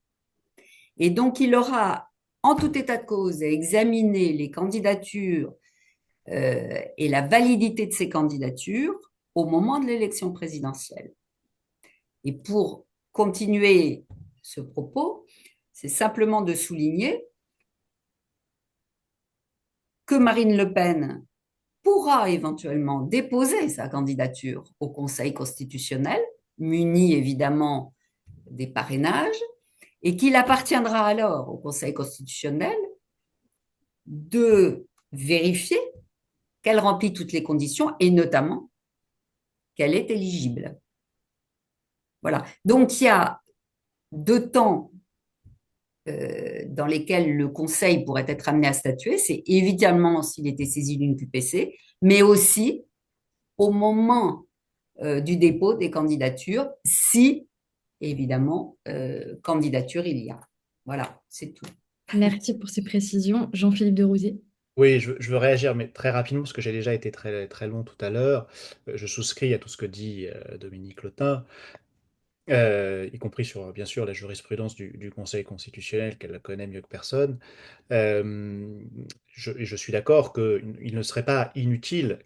Et donc, il aura, en tout état de cause, à examiner les candidatures et la validité de ces candidatures au moment de l'élection présidentielle. Et pour continuer ce propos, c'est simplement de souligner que Marine Le Pen pourra éventuellement déposer sa candidature au Conseil constitutionnel, muni évidemment des parrainages, et qu'il appartiendra alors au Conseil constitutionnel de vérifier qu'elle remplit toutes les conditions et notamment qu'elle est éligible. Voilà. Donc il y a deux temps dans lesquels le Conseil pourrait être amené à statuer, c'est évidemment s'il était saisi d'une QPC, mais aussi au moment du dépôt des candidatures, si, évidemment, candidature il y a. Voilà, c'est tout. Merci pour ces précisions. Jean-Philippe de Rouzier. Oui, je veux réagir, mais très rapidement, parce que j'ai déjà été très, très long tout à l'heure. Je souscris à tout ce que dit Dominique Lotin, y compris sur, bien sûr, la jurisprudence du Conseil constitutionnel, qu'elle connaît mieux que personne. Je suis d'accord qu'il ne serait pas inutile,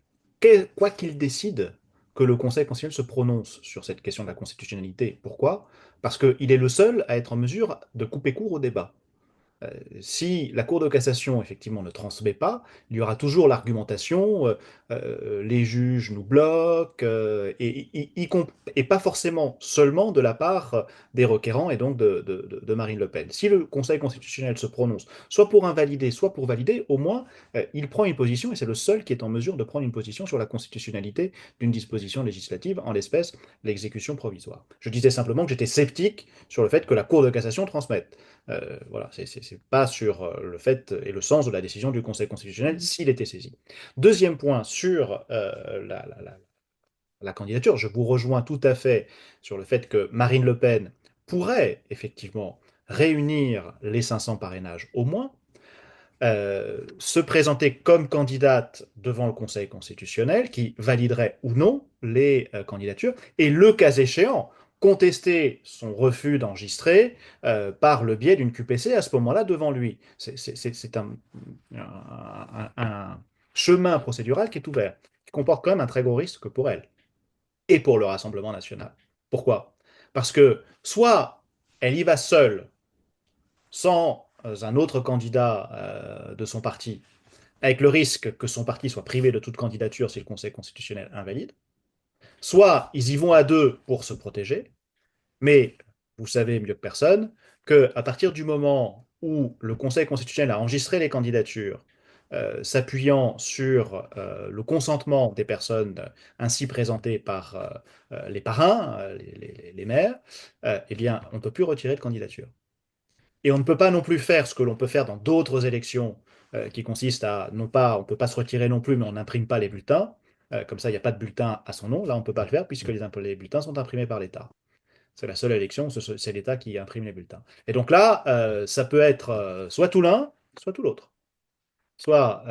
quoi qu'il décide, que le Conseil constitutionnel se prononce sur cette question de la constitutionnalité. Pourquoi? Parce qu'il est le seul à être en mesure de couper court au débat. Si la Cour de cassation, effectivement, ne transmet pas, il y aura toujours l'argumentation, les juges nous bloquent, et pas forcément seulement de la part des requérants et donc de Marine Le Pen. Si le Conseil constitutionnel se prononce, soit pour invalider, soit pour valider, au moins, il prend une position, et c'est le seul qui est en mesure de prendre une position sur la constitutionnalité d'une disposition législative, en l'espèce, l'exécution provisoire. Je disais simplement que j'étais sceptique sur le fait que la Cour de cassation transmette. Voilà, c'est pas sur le fait et le sens de la décision du Conseil constitutionnel s'il était saisi. Deuxième point sur la candidature, je vous rejoins tout à fait sur le fait que Marine Le Pen pourrait effectivement réunir les 500 parrainages au moins, se présenter comme candidate devant le Conseil constitutionnel qui validerait ou non les candidatures et le cas échéant contester son refus d'enregistrer par le biais d'une QPC à ce moment-là devant lui. C'est un chemin procédural qui est ouvert, qui comporte quand même un très gros risque pour elle et pour le Rassemblement national. Pourquoi? Parce que soit elle y va seule, sans un autre candidat de son parti, avec le risque que son parti soit privé de toute candidature si le Conseil constitutionnel invalide, soit ils y vont à deux pour se protéger, mais vous savez mieux que personne qu'à partir du moment où le Conseil constitutionnel a enregistré les candidatures, s'appuyant sur le consentement des personnes ainsi présentées par les parrains, les maires, eh bien, on ne peut plus retirer de candidature. Et on ne peut pas non plus faire ce que l'on peut faire dans d'autres élections, qui consiste à, non pas, on ne peut pas se retirer non plus, mais on n'imprime pas les bulletins. Comme ça, il n'y a pas de bulletin à son nom. Là, on ne peut pas le faire puisque les bulletins sont imprimés par l'État. C'est la seule élection, c'est l'État qui imprime les bulletins. Et donc là, ça peut être soit tout l'un, soit tout l'autre. Soit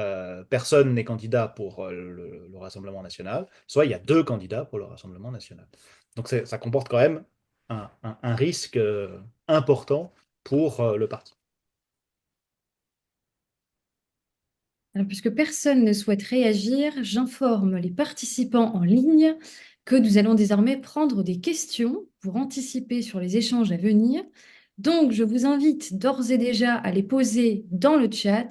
personne n'est candidat pour le Rassemblement national, soit il y a deux candidats pour le Rassemblement national. Donc ça comporte quand même un risque important pour le parti. Alors, puisque personne ne souhaite réagir, j'informe les participants en ligne que nous allons désormais prendre des questions pour anticiper sur les échanges à venir. Donc, je vous invite d'ores et déjà à les poser dans le chat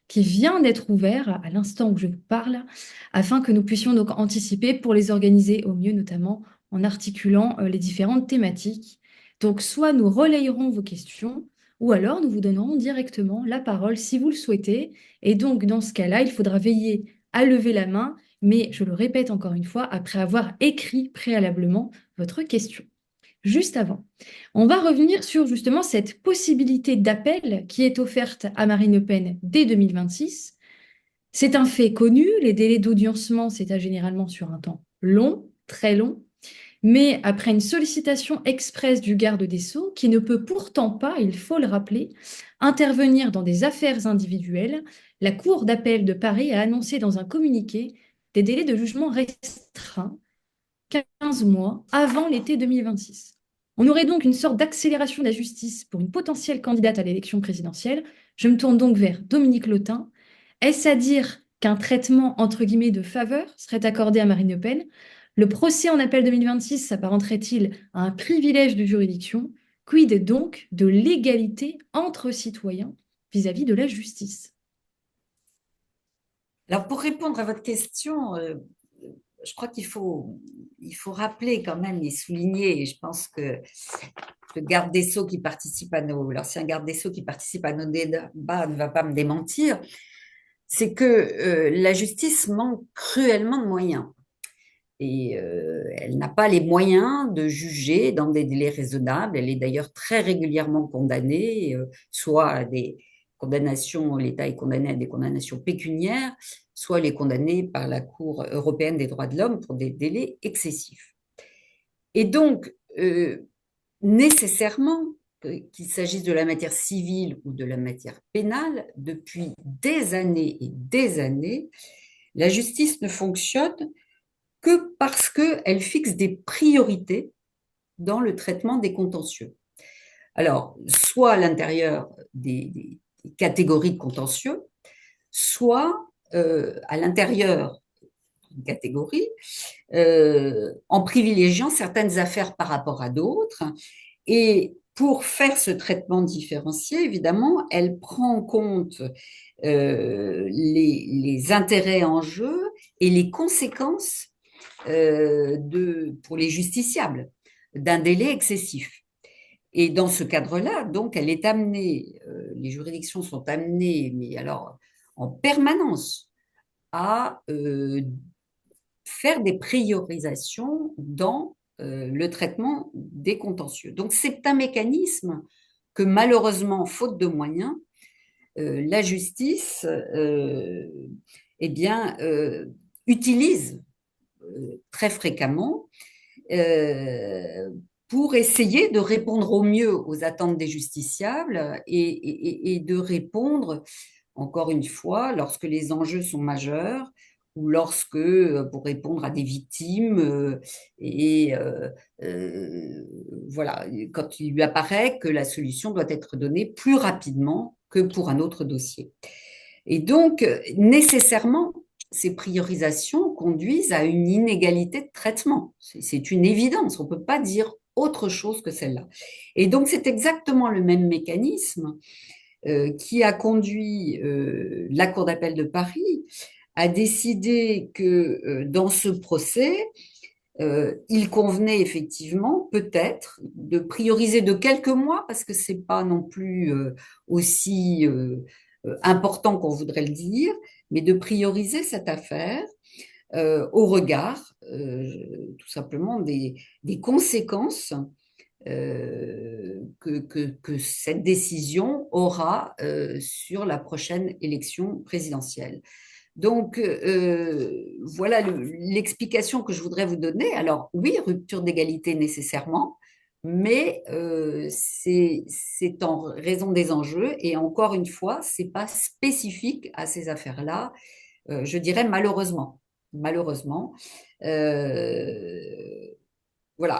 qui vient d'être ouvert à l'instant où je vous parle, afin que nous puissions donc anticiper pour les organiser au mieux, notamment en articulant les différentes thématiques. Donc, soit nous relayerons vos questions, ou alors nous vous donnerons directement la parole si vous le souhaitez. Et donc, dans ce cas-là, il faudra veiller à lever la main, mais je le répète encore une fois, après avoir écrit préalablement votre question. Juste avant, on va revenir sur justement cette possibilité d'appel qui est offerte à Marine Le Pen dès 2026. C'est un fait connu, les délais d'audiencement s'étalent généralement sur un temps long, très long, mais après une sollicitation expresse du garde des Sceaux, qui ne peut pourtant pas, il faut le rappeler, intervenir dans des affaires individuelles, la Cour d'appel de Paris a annoncé dans un communiqué des délais de jugement restreints, 15 mois avant l'été 2026. On aurait donc une sorte d'accélération de la justice pour une potentielle candidate à l'élection présidentielle. Je me tourne donc vers Dominique Lotin. Est-ce à dire qu'un traitement entre guillemets de faveur serait accordé à Marine Le Pen? Le procès en appel 2026 s'apparenterait-il à un privilège de juridiction? Quid donc de l'égalité entre citoyens vis-à-vis de la justice? Alors, pour répondre à votre question, je crois qu'il faut rappeler quand même et souligner, et je pense que le garde des Sceaux qui participe l'ancien garde des Sceaux qui participe à nos débats ne va pas me démentir, c'est que la justice manque cruellement de moyens. Et elle n'a pas les moyens de juger dans des délais raisonnables. Elle est d'ailleurs très régulièrement condamnée, soit à des condamnations, l'État est condamné à des condamnations pécuniaires, soit elle est condamnée par la Cour européenne des droits de l'homme pour des délais excessifs. Et donc, nécessairement, qu'il s'agisse de la matière civile ou de la matière pénale, depuis des années et des années, la justice ne fonctionne que parce qu'elle fixe des priorités dans le traitement des contentieux. Alors, soit à l'intérieur des catégories de contentieux, soit à l'intérieur d'une catégorie, en privilégiant certaines affaires par rapport à d'autres. Et pour faire ce traitement différencié, évidemment, elle prend en compte les intérêts en jeu et les conséquences pour les justiciables d'un délai excessif. Et dans ce cadre-là, donc, elle est amenée, les juridictions sont amenées, mais alors en permanence, à faire des priorisations dans le traitement des contentieux. Donc, c'est un mécanisme que malheureusement, faute de moyens, la justice eh bien, utilise très fréquemment pour essayer de répondre au mieux aux attentes des justiciables et de répondre, encore une fois, lorsque les enjeux sont majeurs ou lorsque, pour répondre à des victimes, voilà, quand il lui apparaît que la solution doit être donnée plus rapidement que pour un autre dossier. Et donc, nécessairement, ces priorisations conduisent à une inégalité de traitement. C'est une évidence, on ne peut pas dire autre chose que celle-là. Et donc, c'est exactement le même mécanisme qui a conduit la Cour d'appel de Paris à décider que dans ce procès, il convenait effectivement peut-être de prioriser de quelques mois, parce que ce n'est pas non plus aussi important qu'on voudrait le dire, mais de prioriser cette affaire au regard tout simplement des conséquences que cette décision aura sur la prochaine élection présidentielle. Donc, voilà l'explication que je voudrais vous donner. Alors, oui, rupture d'égalité nécessairement, mais c'est en raison des enjeux. Et encore une fois, ce n'est pas spécifique à ces affaires-là, je dirais malheureusement. Malheureusement. Voilà.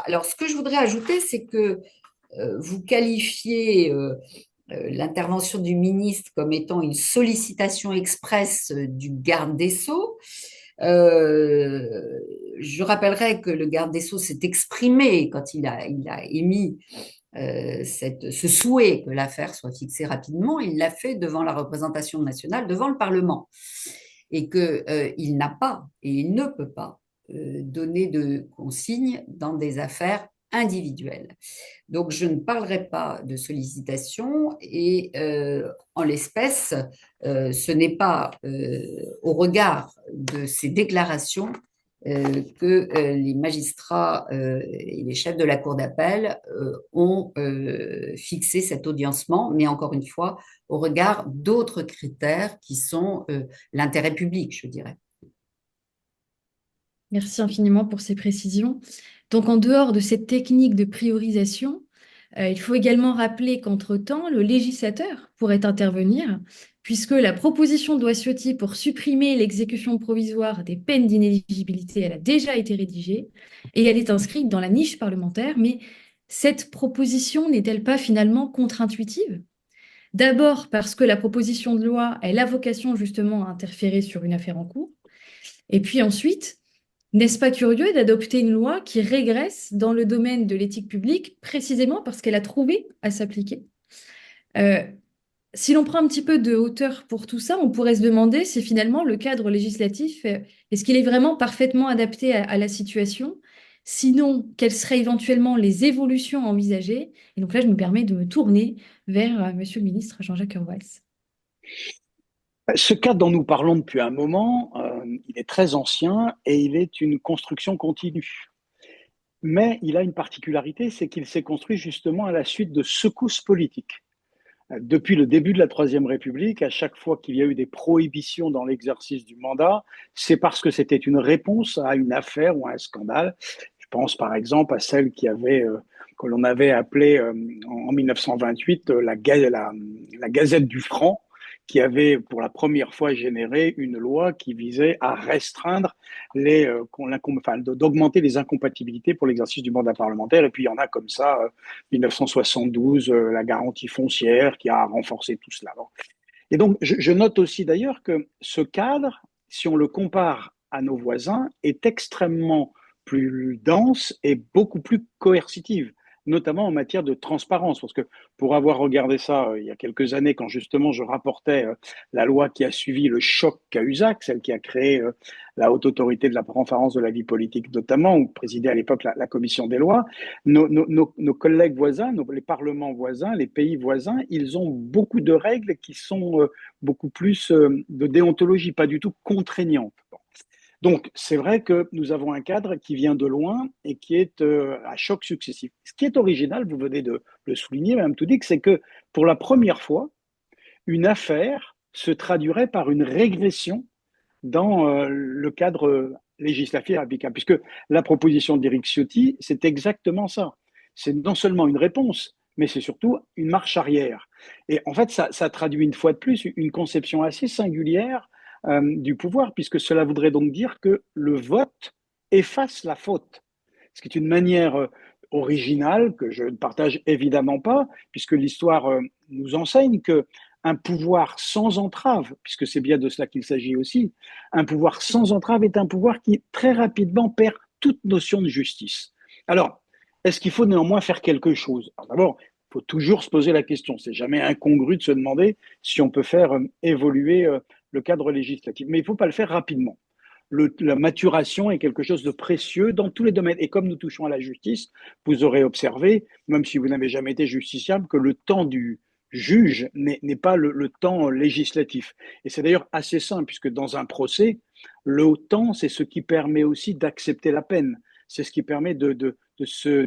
Alors, ce que je voudrais ajouter, c'est que vous qualifiez l'intervention du ministre comme étant une sollicitation expresse du garde des Sceaux. Je rappellerai que le garde des Sceaux s'est exprimé quand il a émis ce souhait que l'affaire soit fixée rapidement. Il l'a fait devant la représentation nationale, devant le Parlement, et qu'il n'a pas et il ne peut pas donner de consignes dans des affaires individuelles. Donc, je ne parlerai pas de sollicitation et en l'espèce, ce n'est pas au regard de ces déclarations que les magistrats et les chefs de la Cour d'appel ont fixé cet audiencement, mais encore une fois, au regard d'autres critères qui sont l'intérêt public, je dirais. Merci infiniment pour ces précisions. Donc, en dehors de cette technique de priorisation, il faut également rappeler qu'entre-temps, le législateur pourrait intervenir, puisque la proposition de loi Ciotti pour supprimer l'exécution provisoire des peines d'inéligibilité, elle a déjà été rédigée et elle est inscrite dans la niche parlementaire. Mais cette proposition n'est-elle pas finalement contre-intuitive? D'abord parce que la proposition de loi, elle a vocation justement à interférer sur une affaire en cours. Et puis ensuite, n'est-ce pas curieux d'adopter une loi qui régresse dans le domaine de l'éthique publique précisément parce qu'elle a trouvé à s'appliquer? Si l'on prend un petit peu de hauteur pour tout ça, on pourrait se demander si finalement le cadre législatif, est-ce qu'il est vraiment parfaitement adapté à la situation? Sinon, quelles seraient éventuellement les évolutions envisagées? Et donc là, je me permets de me tourner vers Monsieur le ministre Jean-Jacques Urvoas. Ce cadre dont nous parlons depuis un moment, il est très ancien et il est une construction continue. Mais il a une particularité, c'est qu'il s'est construit justement à la suite de secousses politiques. Depuis le début de la Troisième République, à chaque fois qu'il y a eu des prohibitions dans l'exercice du mandat, c'est parce que c'était une réponse à une affaire ou à un scandale. Je pense par exemple à celle que l'on avait appelée en 1928 la Gazette du Franc, qui avait pour la première fois généré une loi qui visait à restreindre d'augmenter les incompatibilités pour l'exercice du mandat parlementaire. Et puis il y en a comme ça, 1972, la garantie foncière qui a renforcé tout cela. Et donc je note aussi d'ailleurs que ce cadre, si on le compare à nos voisins, est extrêmement plus dense et beaucoup plus coercitive, notamment en matière de transparence. Parce que pour avoir regardé ça il y a quelques années, quand justement je rapportais la loi qui a suivi le choc Cahuzac, celle qui a créé la haute autorité de la transparence de la vie politique notamment, où présidait à l'époque la commission des lois, nos collègues voisins, les parlements voisins, les pays voisins, ils ont beaucoup de règles qui sont beaucoup plus de déontologie, pas du tout contraignantes. Donc, c'est vrai que nous avons un cadre qui vient de loin et qui est à choc successif. Ce qui est original, vous venez de le souligner, Mme Toudic, c'est que pour la première fois, une affaire se traduirait par une régression dans le cadre législatif applicable, puisque la proposition d'Éric Ciotti, c'est exactement ça. c'est non seulement une réponse, mais c'est surtout une marche arrière. Et en fait, ça traduit une fois de plus une conception assez singulière du pouvoir, puisque cela voudrait donc dire que le vote efface la faute, ce qui est une manière originale que je ne partage évidemment pas, puisque l'histoire nous enseigne que un pouvoir sans entrave, puisque c'est bien de cela qu'il s'agit aussi, un pouvoir sans entrave est un pouvoir qui très rapidement perd toute notion de justice. Alors, est-ce qu'il faut néanmoins faire quelque chose? Alors d'abord, il faut toujours se poser la question. C'est jamais incongru de se demander si on peut faire évoluer le cadre législatif. Mais il ne faut pas le faire rapidement. La maturation est quelque chose de précieux dans tous les domaines. Et comme nous touchons à la justice, vous aurez observé, même si vous n'avez jamais été justiciable, que le temps du juge n'est pas le temps législatif. Et c'est d'ailleurs assez simple, puisque dans un procès, le temps, c'est ce qui permet aussi d'accepter la peine. C'est ce qui permet de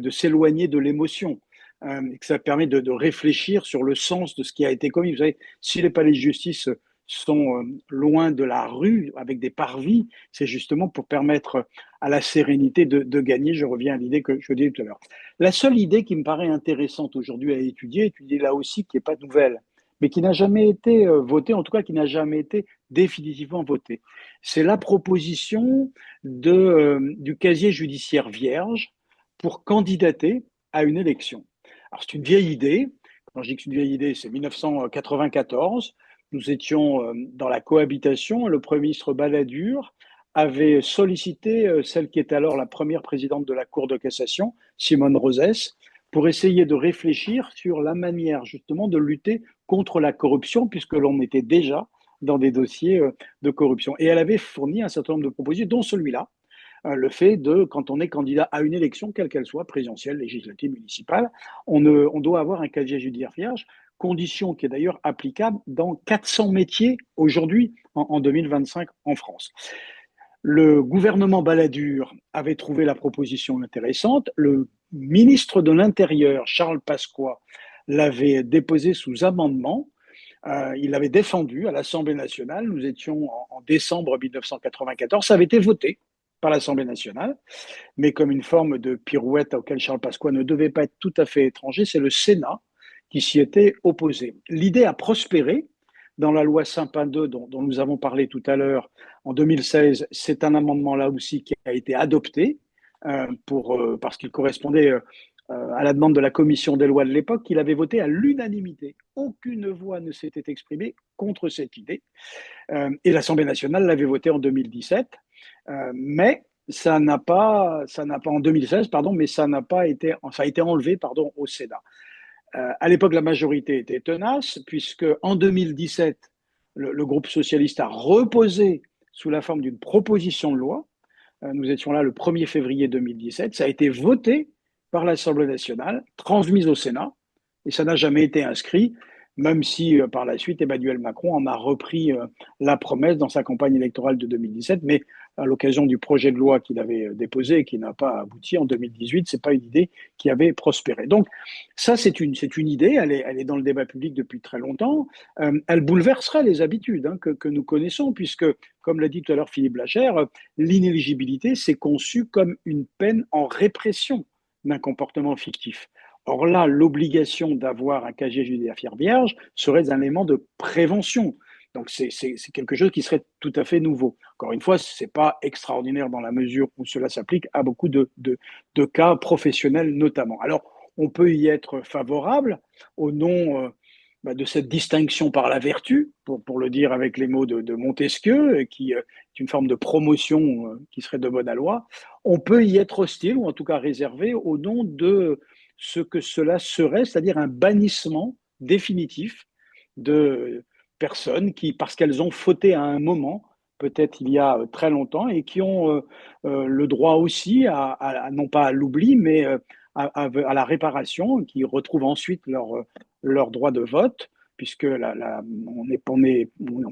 s'éloigner de l'émotion. Que ça permet de réfléchir sur le sens de ce qui a été commis. Vous savez, si les palais de justice sont loin de la rue avec des parvis, c'est justement pour permettre à la sérénité de gagner. Je reviens à l'idée que je disais tout à l'heure. La seule idée qui me paraît intéressante aujourd'hui à étudier là aussi qui n'est pas nouvelle, mais qui n'a jamais été votée, en tout cas qui n'a jamais été définitivement votée. C'est la proposition du casier judiciaire vierge pour candidater à une élection. Alors c'est une vieille idée. Quand je dis que c'est une vieille idée, c'est 1994. Nous étions dans la cohabitation. Le Premier ministre Balladur avait sollicité celle qui était alors la première présidente de la Cour de cassation, Simone Rosès, pour essayer de réfléchir sur la manière justement de lutter contre la corruption, puisque l'on était déjà dans des dossiers de corruption. Et elle avait fourni un certain nombre de propositions, dont celui-là, le fait de, quand on est candidat à une élection, quelle qu'elle soit, présidentielle, législative, municipale, on doit avoir un casier judiciaire vierge, condition qui est d'ailleurs applicable dans 400 métiers aujourd'hui, en 2025 en France. Le gouvernement Balladur avait trouvé la proposition intéressante. Le ministre de l'Intérieur, Charles Pasqua, l'avait déposé sous amendement. Il l'avait défendu à l'Assemblée nationale. Nous étions en décembre 1994. Ça avait été voté par l'Assemblée nationale, mais comme une forme de pirouette auquel Charles Pasqua ne devait pas être tout à fait étranger, c'est le Sénat qui s'y était opposé. L'idée a prospéré dans la loi Sapin II dont nous avons parlé tout à l'heure en 2016. C'est un amendement là aussi qui a été adopté parce qu'il correspondait à la demande de la commission des lois de l'époque, qu'il avait voté à l'unanimité. Aucune voix ne s'était exprimée contre cette idée. Et l'Assemblée nationale l'avait voté en 2017. Mais ça n'a pas en 2016, pardon, mais ça a été enlevé, pardon, au Sénat. À l'époque, la majorité était tenace, puisque en 2017, le groupe socialiste a reposé sous la forme d'une proposition de loi. Nous étions là le 1er février 2017. Ça a été voté par l'Assemblée nationale, transmise au Sénat, et ça n'a jamais été inscrit, même si par la suite Emmanuel Macron en a repris la promesse dans sa campagne électorale de 2017, mais à l'occasion du projet de loi qu'il avait déposé et qui n'a pas abouti en 2018, c'est pas une idée qui avait prospéré. Donc ça, c'est une idée, elle est dans le débat public depuis très longtemps, elle bouleverserait les habitudes que nous connaissons, puisque, comme l'a dit tout à l'heure Philippe Blachère, l'inéligibilité, c'est conçu comme une peine en répression d'un comportement fictif. Or là, l'obligation d'avoir un casier judiciaire vierge serait un élément de prévention. Donc c'est quelque chose qui serait tout à fait nouveau. Encore une fois, ce n'est pas extraordinaire dans la mesure où cela s'applique à beaucoup de cas professionnels notamment. Alors, on peut y être favorable au nom de cette distinction par la vertu, pour le dire avec les mots de Montesquieu, qui est une forme de promotion qui serait de bonne loi. On peut y être hostile, ou en tout cas réservé, au nom de ce que cela serait, c'est-à-dire un bannissement définitif de personnes qui, parce qu'elles ont fauté à un moment, peut-être il y a très longtemps, et qui ont le droit aussi non pas à l'oubli, mais à la réparation, qui retrouvent ensuite leur droit de vote, puisque on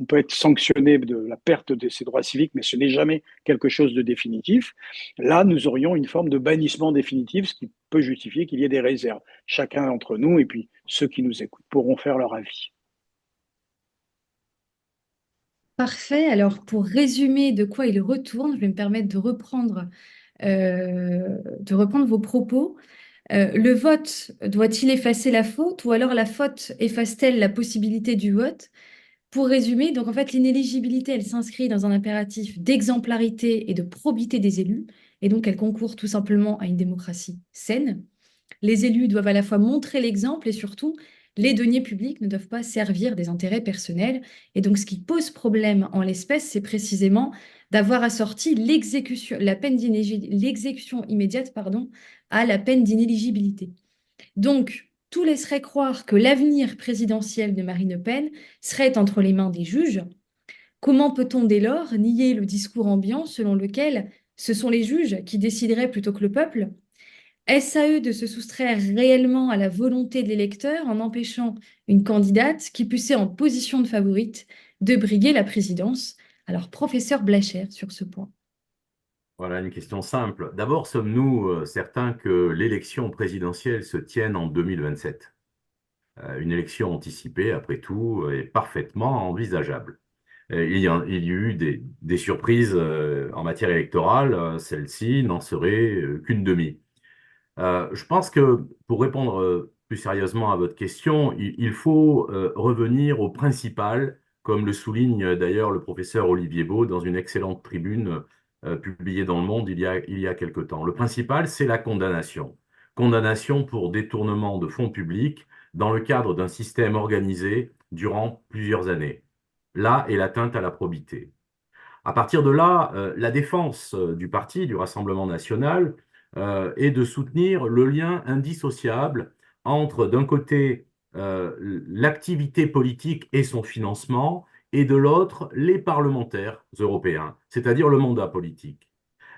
peut être sanctionné de la perte de ses droits civiques, mais ce n'est jamais quelque chose de définitif. Là, nous aurions une forme de bannissement définitif, ce qui peut justifier qu'il y ait des réserves. Chacun d'entre nous, et puis ceux qui nous écoutent, pourront faire leur avis. Parfait. Alors, pour résumer de quoi il retourne, je vais me permettre de reprendre vos propos. Le vote doit-il effacer la faute ou alors la faute efface-t-elle la possibilité du vote? Pour résumer, donc en fait, l'inéligibilité, elle s'inscrit dans un impératif d'exemplarité et de probité des élus, et donc elle concourt tout simplement à une démocratie saine. Les élus doivent à la fois montrer l'exemple et surtout, les deniers publics ne doivent pas servir des intérêts personnels. Et donc, ce qui pose problème en l'espèce, c'est précisément d'avoir assorti l'exécution immédiate, pardon, à la peine d'inéligibilité. Donc, tout laisserait croire que l'avenir présidentiel de Marine Le Pen serait entre les mains des juges. Comment peut-on dès lors nier le discours ambiant selon lequel ce sont les juges qui décideraient plutôt que le peuple? Est-ce à eux de se soustraire réellement à la volonté de l'électeur en empêchant une candidate qui poussait en position de favorite de briguer la présidence? Alors, professeur Blachère sur ce point. Voilà une question simple. D'abord, sommes-nous certains que l'élection présidentielle se tienne en 2027? Une élection anticipée, après tout, est parfaitement envisageable. Il y a eu des surprises en matière électorale. Celle-ci n'en serait qu'une demi. Je pense que pour répondre plus sérieusement à votre question, il faut revenir au principal, comme le souligne d'ailleurs le professeur Olivier Beau dans une excellente tribune publiée dans Le Monde il y a quelque temps. Le principal, c'est la condamnation. Condamnation pour détournement de fonds publics dans le cadre d'un système organisé durant plusieurs années. Là est l'atteinte à la probité. À partir de là, la défense du parti, du Rassemblement national, est de soutenir le lien indissociable entre, d'un côté, l'activité politique et son financement, et de l'autre, les parlementaires européens, c'est-à-dire le mandat politique.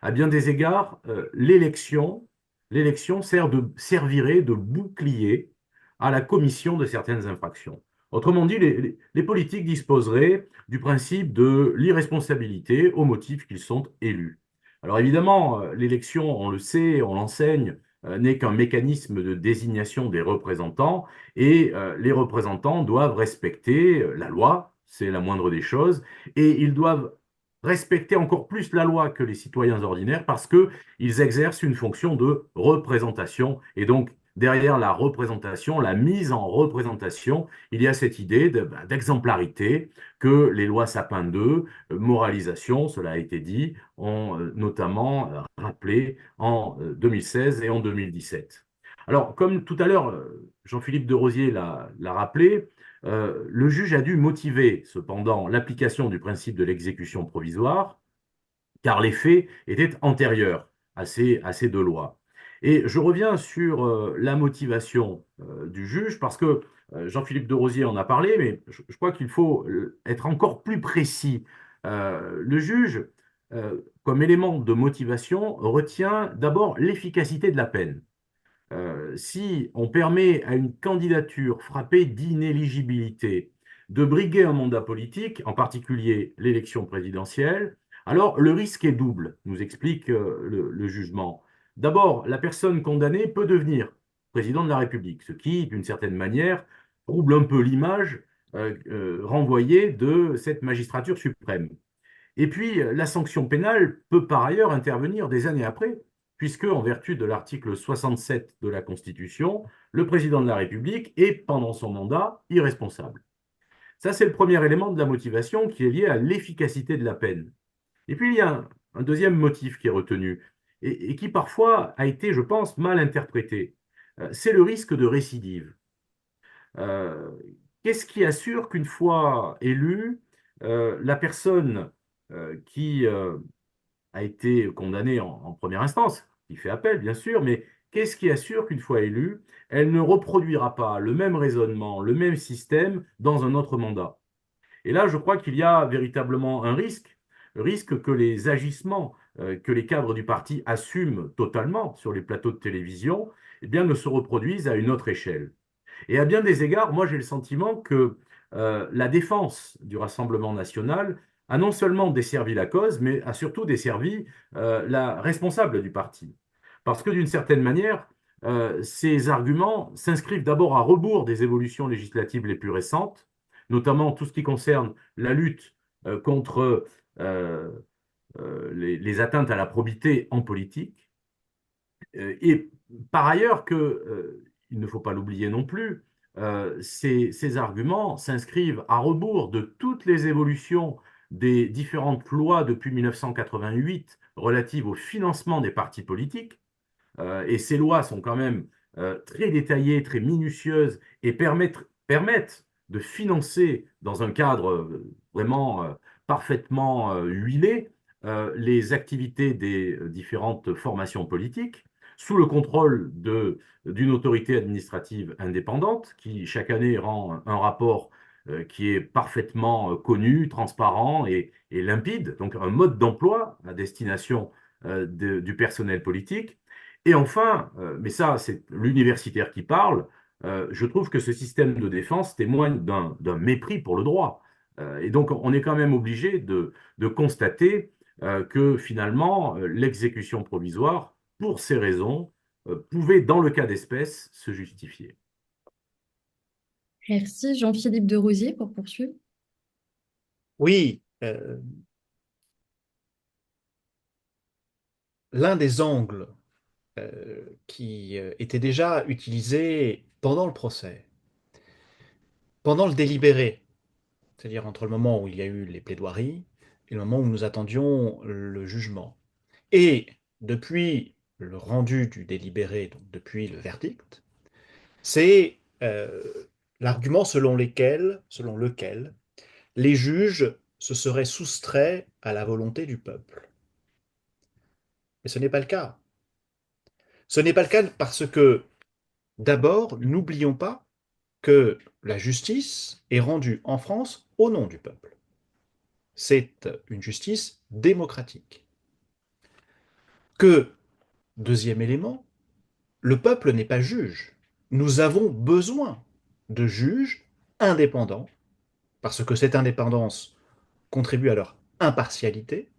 À bien des égards, l'élection servirait de bouclier à la commission de certaines infractions. Autrement dit, les politiques disposeraient du principe de l'irresponsabilité au motif qu'ils sont élus. Alors évidemment, l'élection, on le sait, on l'enseigne, n'est qu'un mécanisme de désignation des représentants et les représentants doivent respecter la loi, c'est la moindre des choses, et ils doivent respecter encore plus la loi que les citoyens ordinaires parce qu'ils exercent une fonction de représentation et donc derrière la représentation, la mise en représentation, il y a cette idée d'exemplarité que les lois Sapin 2, moralisation, cela a été dit, ont notamment rappelé en 2016 et en 2017. Alors, comme tout à l'heure, Jean-Philippe de Rosier l'a rappelé, le juge a dû motiver cependant l'application du principe de l'exécution provisoire, car les faits étaient antérieurs à ces deux lois. Et je reviens sur la motivation du juge, parce que Jean-Philippe de Rosier en a parlé, mais je crois qu'il faut être encore plus précis. Le juge, comme élément de motivation, retient d'abord l'efficacité de la peine. Si on permet à une candidature frappée d'inéligibilité de briguer un mandat politique, en particulier l'élection présidentielle, alors le risque est double, nous explique le jugement. D'abord, la personne condamnée peut devenir président de la République, ce qui, d'une certaine manière, trouble un peu l'image renvoyée de cette magistrature suprême. Et puis, la sanction pénale peut par ailleurs intervenir des années après, puisque, en vertu de l'article 67 de la Constitution, le président de la République est, pendant son mandat, irresponsable. Ça, c'est le premier élément de la motivation qui est lié à l'efficacité de la peine. Et puis, il y a un deuxième motif qui est retenu et qui parfois a été, je pense, mal interprété. C'est le risque de récidive. Euh, Qu'est-ce qui assure qu'une fois élue, la personne qui a été condamnée en première instance, qui fait appel, bien sûr, mais qu'est-ce qui assure qu'une fois élue, elle ne reproduira pas le même raisonnement, le même système dans un autre mandat? Et là, je crois qu'il y a véritablement un risque que les agissements que les cadres du parti assument totalement sur les plateaux de télévision, eh bien, ne se reproduisent à une autre échelle. Et à bien des égards, moi j'ai le sentiment que la défense du Rassemblement national a non seulement desservi la cause, mais a surtout desservi la responsable du parti. Parce que d'une certaine manière, ces arguments s'inscrivent d'abord à rebours des évolutions législatives les plus récentes, notamment tout ce qui concerne la lutte contre les atteintes à la probité en politique. Et par ailleurs, il ne faut pas l'oublier non plus, ces arguments s'inscrivent à rebours de toutes les évolutions des différentes lois depuis 1988 relatives au financement des partis politiques. Et ces lois sont quand même très détaillées, très minutieuses et permettent de financer dans un cadre vraiment parfaitement huilé les activités des différentes formations politiques sous le contrôle d'une autorité administrative indépendante qui chaque année rend un rapport qui est parfaitement connu, transparent et limpide, donc un mode d'emploi à destination du personnel politique. Et enfin, mais ça c'est l'universitaire qui parle, je trouve que ce système de défense témoigne d'un mépris pour le droit. Et donc on est quand même obligé de constater que finalement l'exécution provisoire, pour ces raisons, pouvait dans le cas d'espèce se justifier. Merci Jean-Philippe de Rosier pour poursuivre. Oui, l'un des angles qui était déjà utilisé pendant le procès, pendant le délibéré, c'est-à-dire entre le moment où il y a eu les plaidoiries et le moment où nous attendions le jugement. Et depuis le rendu du délibéré, donc depuis le verdict, c'est l'argument selon lequel les juges se seraient soustraits à la volonté du peuple. Mais ce n'est pas le cas. Ce n'est pas le cas parce que, d'abord, n'oublions pas que la justice est rendue en France au nom du peuple. C'est une justice démocratique. Que, deuxième élément, le peuple n'est pas juge. Nous avons besoin de juges indépendants, parce que cette indépendance contribue à leur impartialité,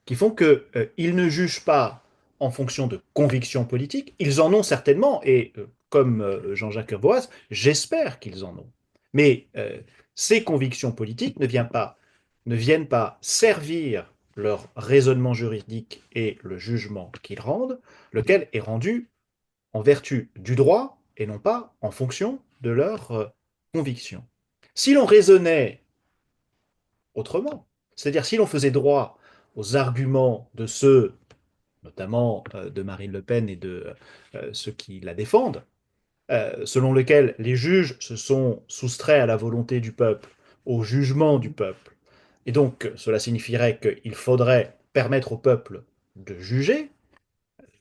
qui font qu'ils ne jugent pas en fonction de convictions politiques. Ils en ont certainement, et comme Jean-Jacques Boas, j'espère qu'ils en ont. Mais ces convictions politiques ne viennent pas servir leur raisonnement juridique et le jugement qu'ils rendent, lequel est rendu en vertu du droit et non pas en fonction de leurs convictions. Si l'on raisonnait autrement, c'est-à-dire si l'on faisait droit aux arguments de ceux, notamment de Marine Le Pen et de ceux qui la défendent, selon lesquels les juges se sont soustraits à la volonté du peuple, au jugement du peuple, et donc cela signifierait qu'il faudrait permettre au peuple de juger,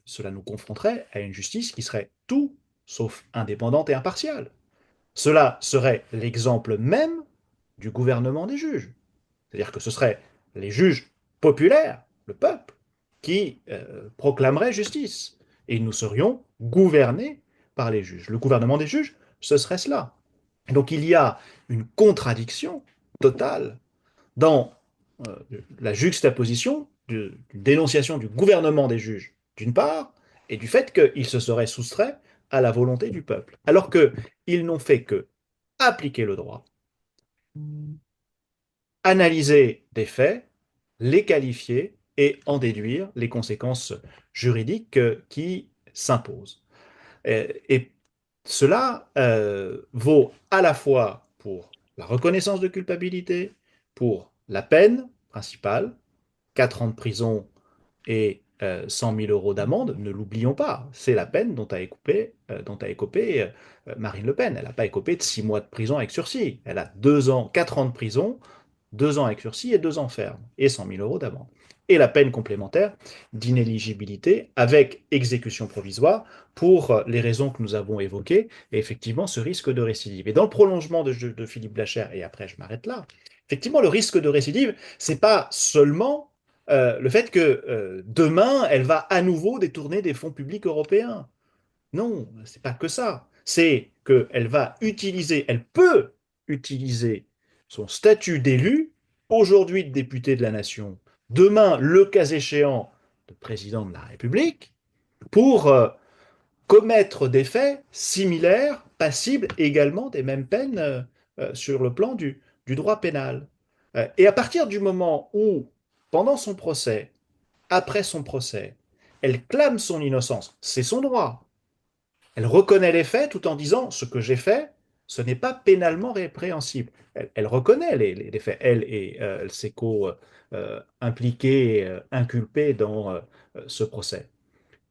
cela nous confronterait à une justice qui serait tout sauf indépendante et impartiale. Cela serait l'exemple même du gouvernement des juges. C'est-à-dire que ce seraient les juges populaires, le peuple, qui proclameraient justice. Et nous serions gouvernés par les juges. Le gouvernement des juges, ce serait cela. Et donc il y a une contradiction totale dans la juxtaposition d'une dénonciation du gouvernement des juges, d'une part, et du fait qu'ils se seraient soustraits à la volonté du peuple. Alors qu'ils n'ont fait que appliquer le droit, analyser des faits, les qualifier et en déduire les conséquences juridiques qui s'imposent. Et cela vaut à la fois pour la reconnaissance de culpabilité, pour la peine principale, 4 ans de prison et 100 000 euros d'amende, ne l'oublions pas, c'est la peine dont a écopé Marine Le Pen. Elle n'a pas écopé de 6 mois de prison avec sursis. Elle a 2 ans, 4 ans de prison, 2 ans avec sursis et 2 ans ferme, et 100 000 euros d'amende. Et la peine complémentaire d'inéligibilité avec exécution provisoire pour les raisons que nous avons évoquées, et effectivement ce risque de récidive. Et dans le prolongement de Philippe Blachère, et après je m'arrête là, effectivement le risque de récidive, c'est pas seulement le fait que demain elle va à nouveau détourner des fonds publics européens. Non, c'est pas que ça. C'est qu'elle va utiliser, elle peut utiliser son statut d'élu, aujourd'hui de député de la nation, demain, le cas échéant, de président de la République, pour commettre des faits similaires, passibles également des mêmes peines sur le plan du droit pénal. Et à partir du moment où, pendant son procès, après son procès, elle clame son innocence. C'est son droit. Elle reconnaît les faits tout en disant ce que j'ai fait, ce n'est pas pénalement répréhensible. Elle reconnaît les faits, elle et ses co-impliqués, inculpés dans ce procès.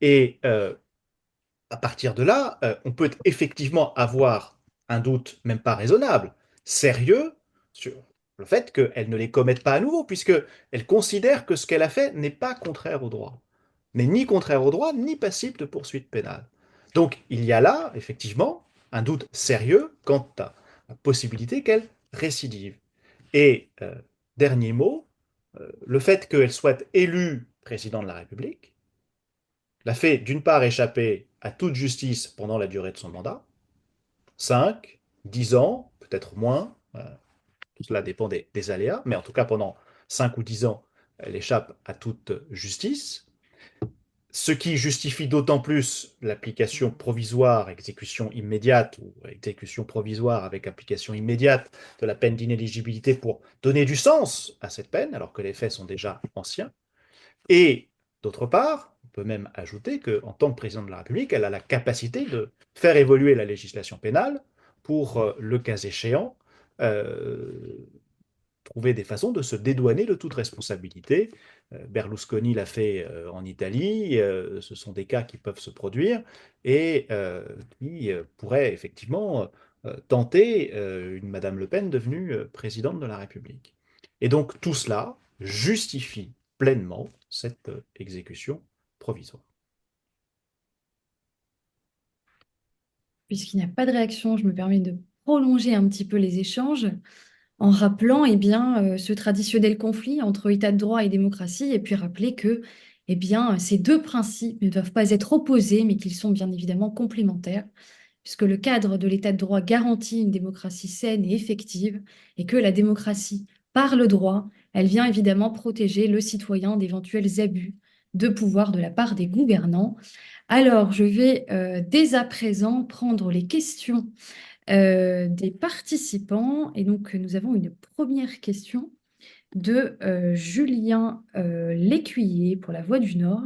Et à partir de là, on peut effectivement avoir un doute, même pas raisonnable, sérieux, sur le fait qu'elle ne les commette pas à nouveau, puisqu'elle considère que ce qu'elle a fait n'est pas contraire au droit. N'est ni contraire au droit, ni passible de poursuite pénale. Donc, il y a là, effectivement, un doute sérieux quant à la possibilité qu'elle récidive. Et, dernier mot, le fait qu'elle soit élue président de la République l'a fait, d'une part, échapper à toute justice pendant la durée de son mandat, 5, 10 ans, peut-être moins, tout cela dépend des aléas, mais en tout cas pendant 5 ou 10 ans, elle échappe à toute justice, ce qui justifie d'autant plus l'application provisoire, exécution immédiate ou exécution provisoire avec application immédiate de la peine d'inéligibilité pour donner du sens à cette peine, alors que les faits sont déjà anciens. Et d'autre part, on peut même ajouter qu'en tant que président de la République, elle a la capacité de faire évoluer la législation pénale pour, le cas échéant, euh, trouver des façons de se dédouaner de toute responsabilité. Berlusconi l'a fait en Italie, ce sont des cas qui peuvent se produire et qui pourraient effectivement tenter une Madame Le Pen devenue présidente de la République. Et donc tout cela justifie pleinement cette exécution provisoire. Puisqu'il n'y a pas de réaction, je me permets de prolonger un petit peu les échanges en rappelant ce traditionnel conflit entre État de droit et démocratie, et puis rappeler que ces deux principes ne doivent pas être opposés, mais qu'ils sont bien évidemment complémentaires, puisque le cadre de l'État de droit garantit une démocratie saine et effective, et que la démocratie, par le droit, elle vient évidemment protéger le citoyen d'éventuels abus de pouvoir de la part des gouvernants. Alors, je vais dès à présent prendre les questions des participants. Et donc, nous avons une première question de Julien Lécuyer pour La Voix du Nord.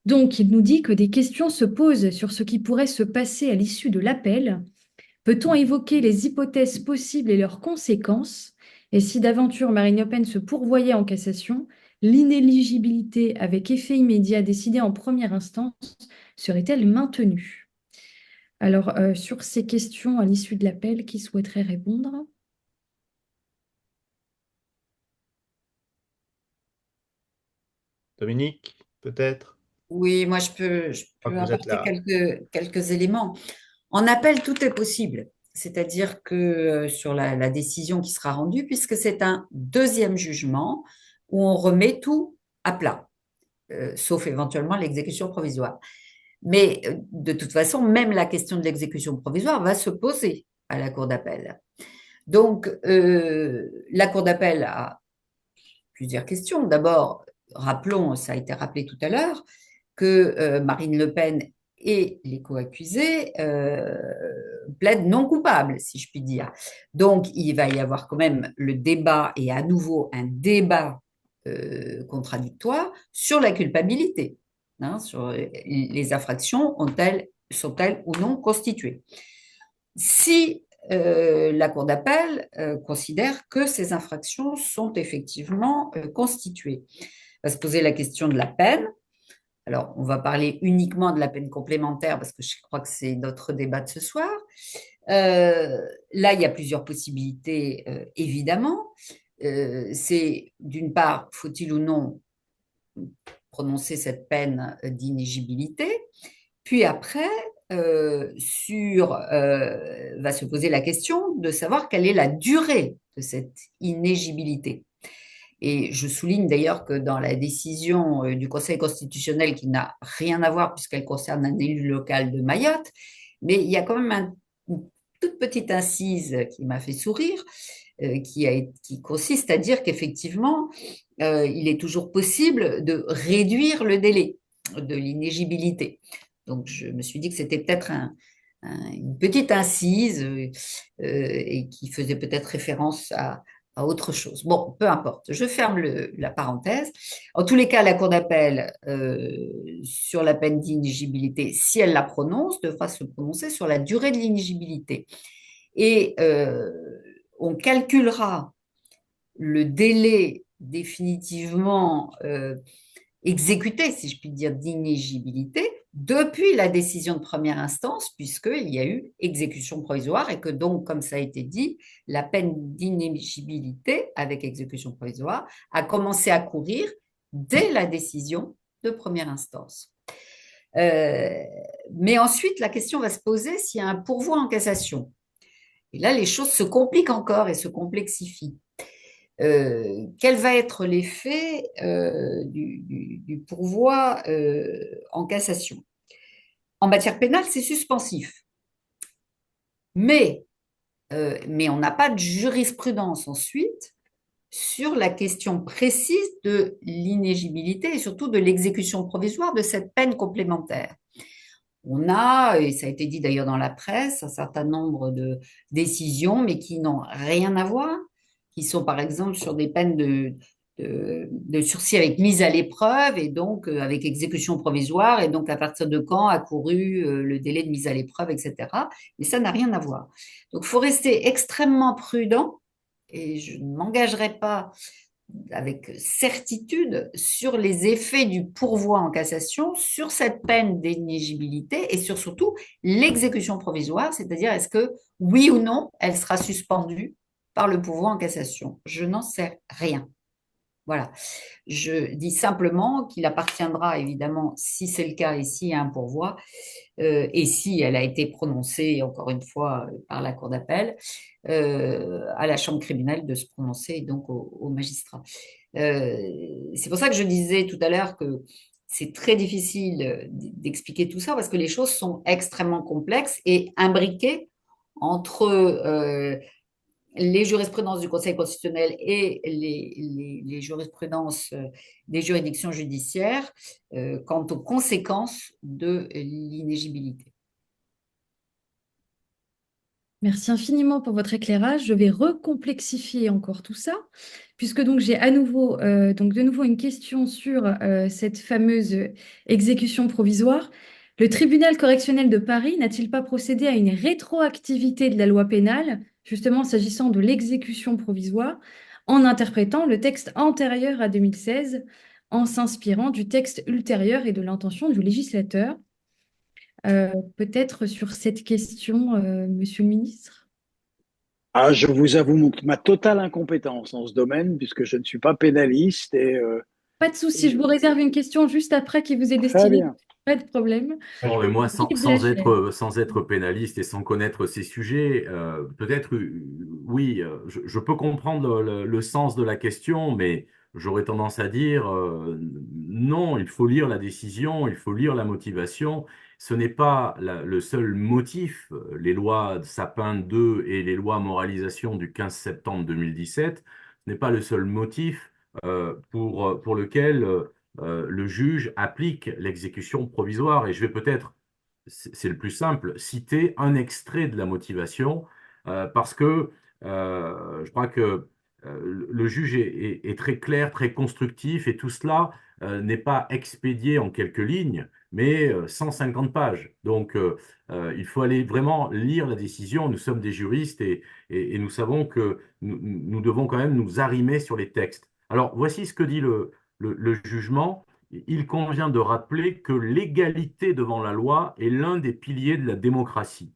Donc, il nous dit que des questions se posent sur ce qui pourrait se passer à l'issue de l'appel. Peut-on évoquer les hypothèses possibles et leurs conséquences? Et si d'aventure Marine Le Pen se pourvoyait en cassation, l'inéligibilité avec effet immédiat décidée en première instance serait-elle maintenue? Alors, sur ces questions à l'issue de l'appel, qui souhaiterait répondre? Dominique, peut-être? Oui, moi je Je crois peux que vous êtes apporter là. quelques éléments. En appel, tout est possible. C'est-à-dire que sur la décision qui sera rendue, puisque c'est un deuxième jugement où on remet tout à plat, sauf éventuellement l'exécution provisoire. Mais de toute façon, même la question de l'exécution provisoire va se poser à la Cour d'appel. Donc, la Cour d'appel a plusieurs questions. D'abord, rappelons, ça a été rappelé tout à l'heure, que Marine Le Pen et les co-accusés plaident non coupables, si je puis dire. Donc, il va y avoir quand même le débat, et à nouveau un débat contradictoire sur la culpabilité, hein, sur les infractions sont-elles ou non constituées. Si la Cour d'appel considère que ces infractions sont effectivement constituées, va se poser la question de la peine. Alors, on va parler uniquement de la peine complémentaire parce que je crois que c'est notre débat de ce soir. Là, il y a plusieurs possibilités, évidemment. C'est d'une part, faut-il ou non prononcer cette peine d'inéligibilité? Puis après, va se poser la question de savoir quelle est la durée de cette inéligibilité. Et je souligne d'ailleurs que dans la décision du Conseil constitutionnel, qui n'a rien à voir puisqu'elle concerne un élu local de Mayotte, mais il y a quand même une toute petite incise qui m'a fait sourire, qui consiste à dire qu'effectivement, il est toujours possible de réduire le délai de l'inéligibilité. Donc, je me suis dit que c'était peut-être une petite incise et qui faisait peut-être référence à autre chose. Bon, peu importe, je ferme la parenthèse. En tous les cas, la Cour d'appel sur la peine d'inéligibilité, si elle la prononce, devra se prononcer sur la durée de l'inéligibilité. Et on calculera le délai définitivement exécuté, si je puis dire, d'inéligibilité depuis la décision de première instance, puisqu'il y a eu exécution provisoire et que donc, comme ça a été dit, la peine d'inéligibilité avec exécution provisoire a commencé à courir dès la décision de première instance. Mais ensuite, la question va se poser s'il y a un pourvoi en cassation. Et là, les choses se compliquent encore et se complexifient. Quel va être l'effet du pourvoi en cassation? En matière pénale, c'est suspensif. Mais on n'a pas de jurisprudence ensuite sur la question précise de l'inéligibilité et surtout de l'exécution provisoire de cette peine complémentaire. On a, et ça a été dit d'ailleurs dans la presse, un certain nombre de décisions, mais qui n'ont rien à voir, qui sont par exemple sur des peines de sursis avec mise à l'épreuve et donc avec exécution provisoire, et donc à partir de quand a couru le délai de mise à l'épreuve, etc. Mais ça n'a rien à voir. Donc il faut rester extrêmement prudent, et je ne m'engagerai pas avec certitude sur les effets du pourvoi en cassation sur cette peine d'inéligibilité et sur surtout l'exécution provisoire, c'est-à-dire est-ce que oui ou non elle sera suspendue par le pourvoi en cassation. Je n'en sais rien. Voilà. Je dis simplement qu'il appartiendra évidemment, si c'est le cas et s'il y a un pourvoi, et si elle a été prononcée, encore une fois, par la Cour d'appel, à la chambre criminelle de se prononcer et donc au magistrat. C'est pour ça que je disais tout à l'heure que c'est très difficile d'expliquer tout ça parce que les choses sont extrêmement complexes et imbriquées entre les jurisprudences du Conseil constitutionnel et les jurisprudences des juridictions judiciaires quant aux conséquences de l'inéligibilité. Merci infiniment pour votre éclairage. Je vais recomplexifier encore tout ça, puisque donc j'ai à nouveau, de nouveau une question sur cette fameuse exécution provisoire. Le tribunal correctionnel de Paris n'a-t-il pas procédé à une rétroactivité de la loi pénale, justement s'agissant de l'exécution provisoire, en interprétant le texte antérieur à 2016, en s'inspirant du texte ultérieur et de l'intention du législateur? Peut-être sur cette question, Monsieur le ministre. Ah, je vous avoue ma totale incompétence dans ce domaine, puisque je ne suis pas pénaliste et Pas de souci, je vous réserve une question juste après qui vous est très destinée. bien. Pas de problème. Bon, mais moi, Vive la chair. sans être pénaliste et sans connaître ces sujets, peut-être, oui, je peux comprendre le sens de la question, mais j'aurais tendance à dire non, il faut lire la décision, il faut lire la motivation. Ce n'est pas le seul motif. Les lois de Sapin 2 et les lois moralisation du 15 septembre 2017, ce n'est pas le seul motif pour lequel le juge applique l'exécution provisoire. Et je vais peut-être, c'est le plus simple, citer un extrait de la motivation, parce que je crois que le juge est très clair, très constructif, et tout cela n'est pas expédié en quelques lignes, mais 150 pages. Donc, il faut aller vraiment lire la décision. Nous sommes des juristes et nous savons que nous devons quand même nous arrimer sur les textes. Alors, voici ce que dit le jugement. Il convient de rappeler que l'égalité devant la loi est l'un des piliers de la démocratie.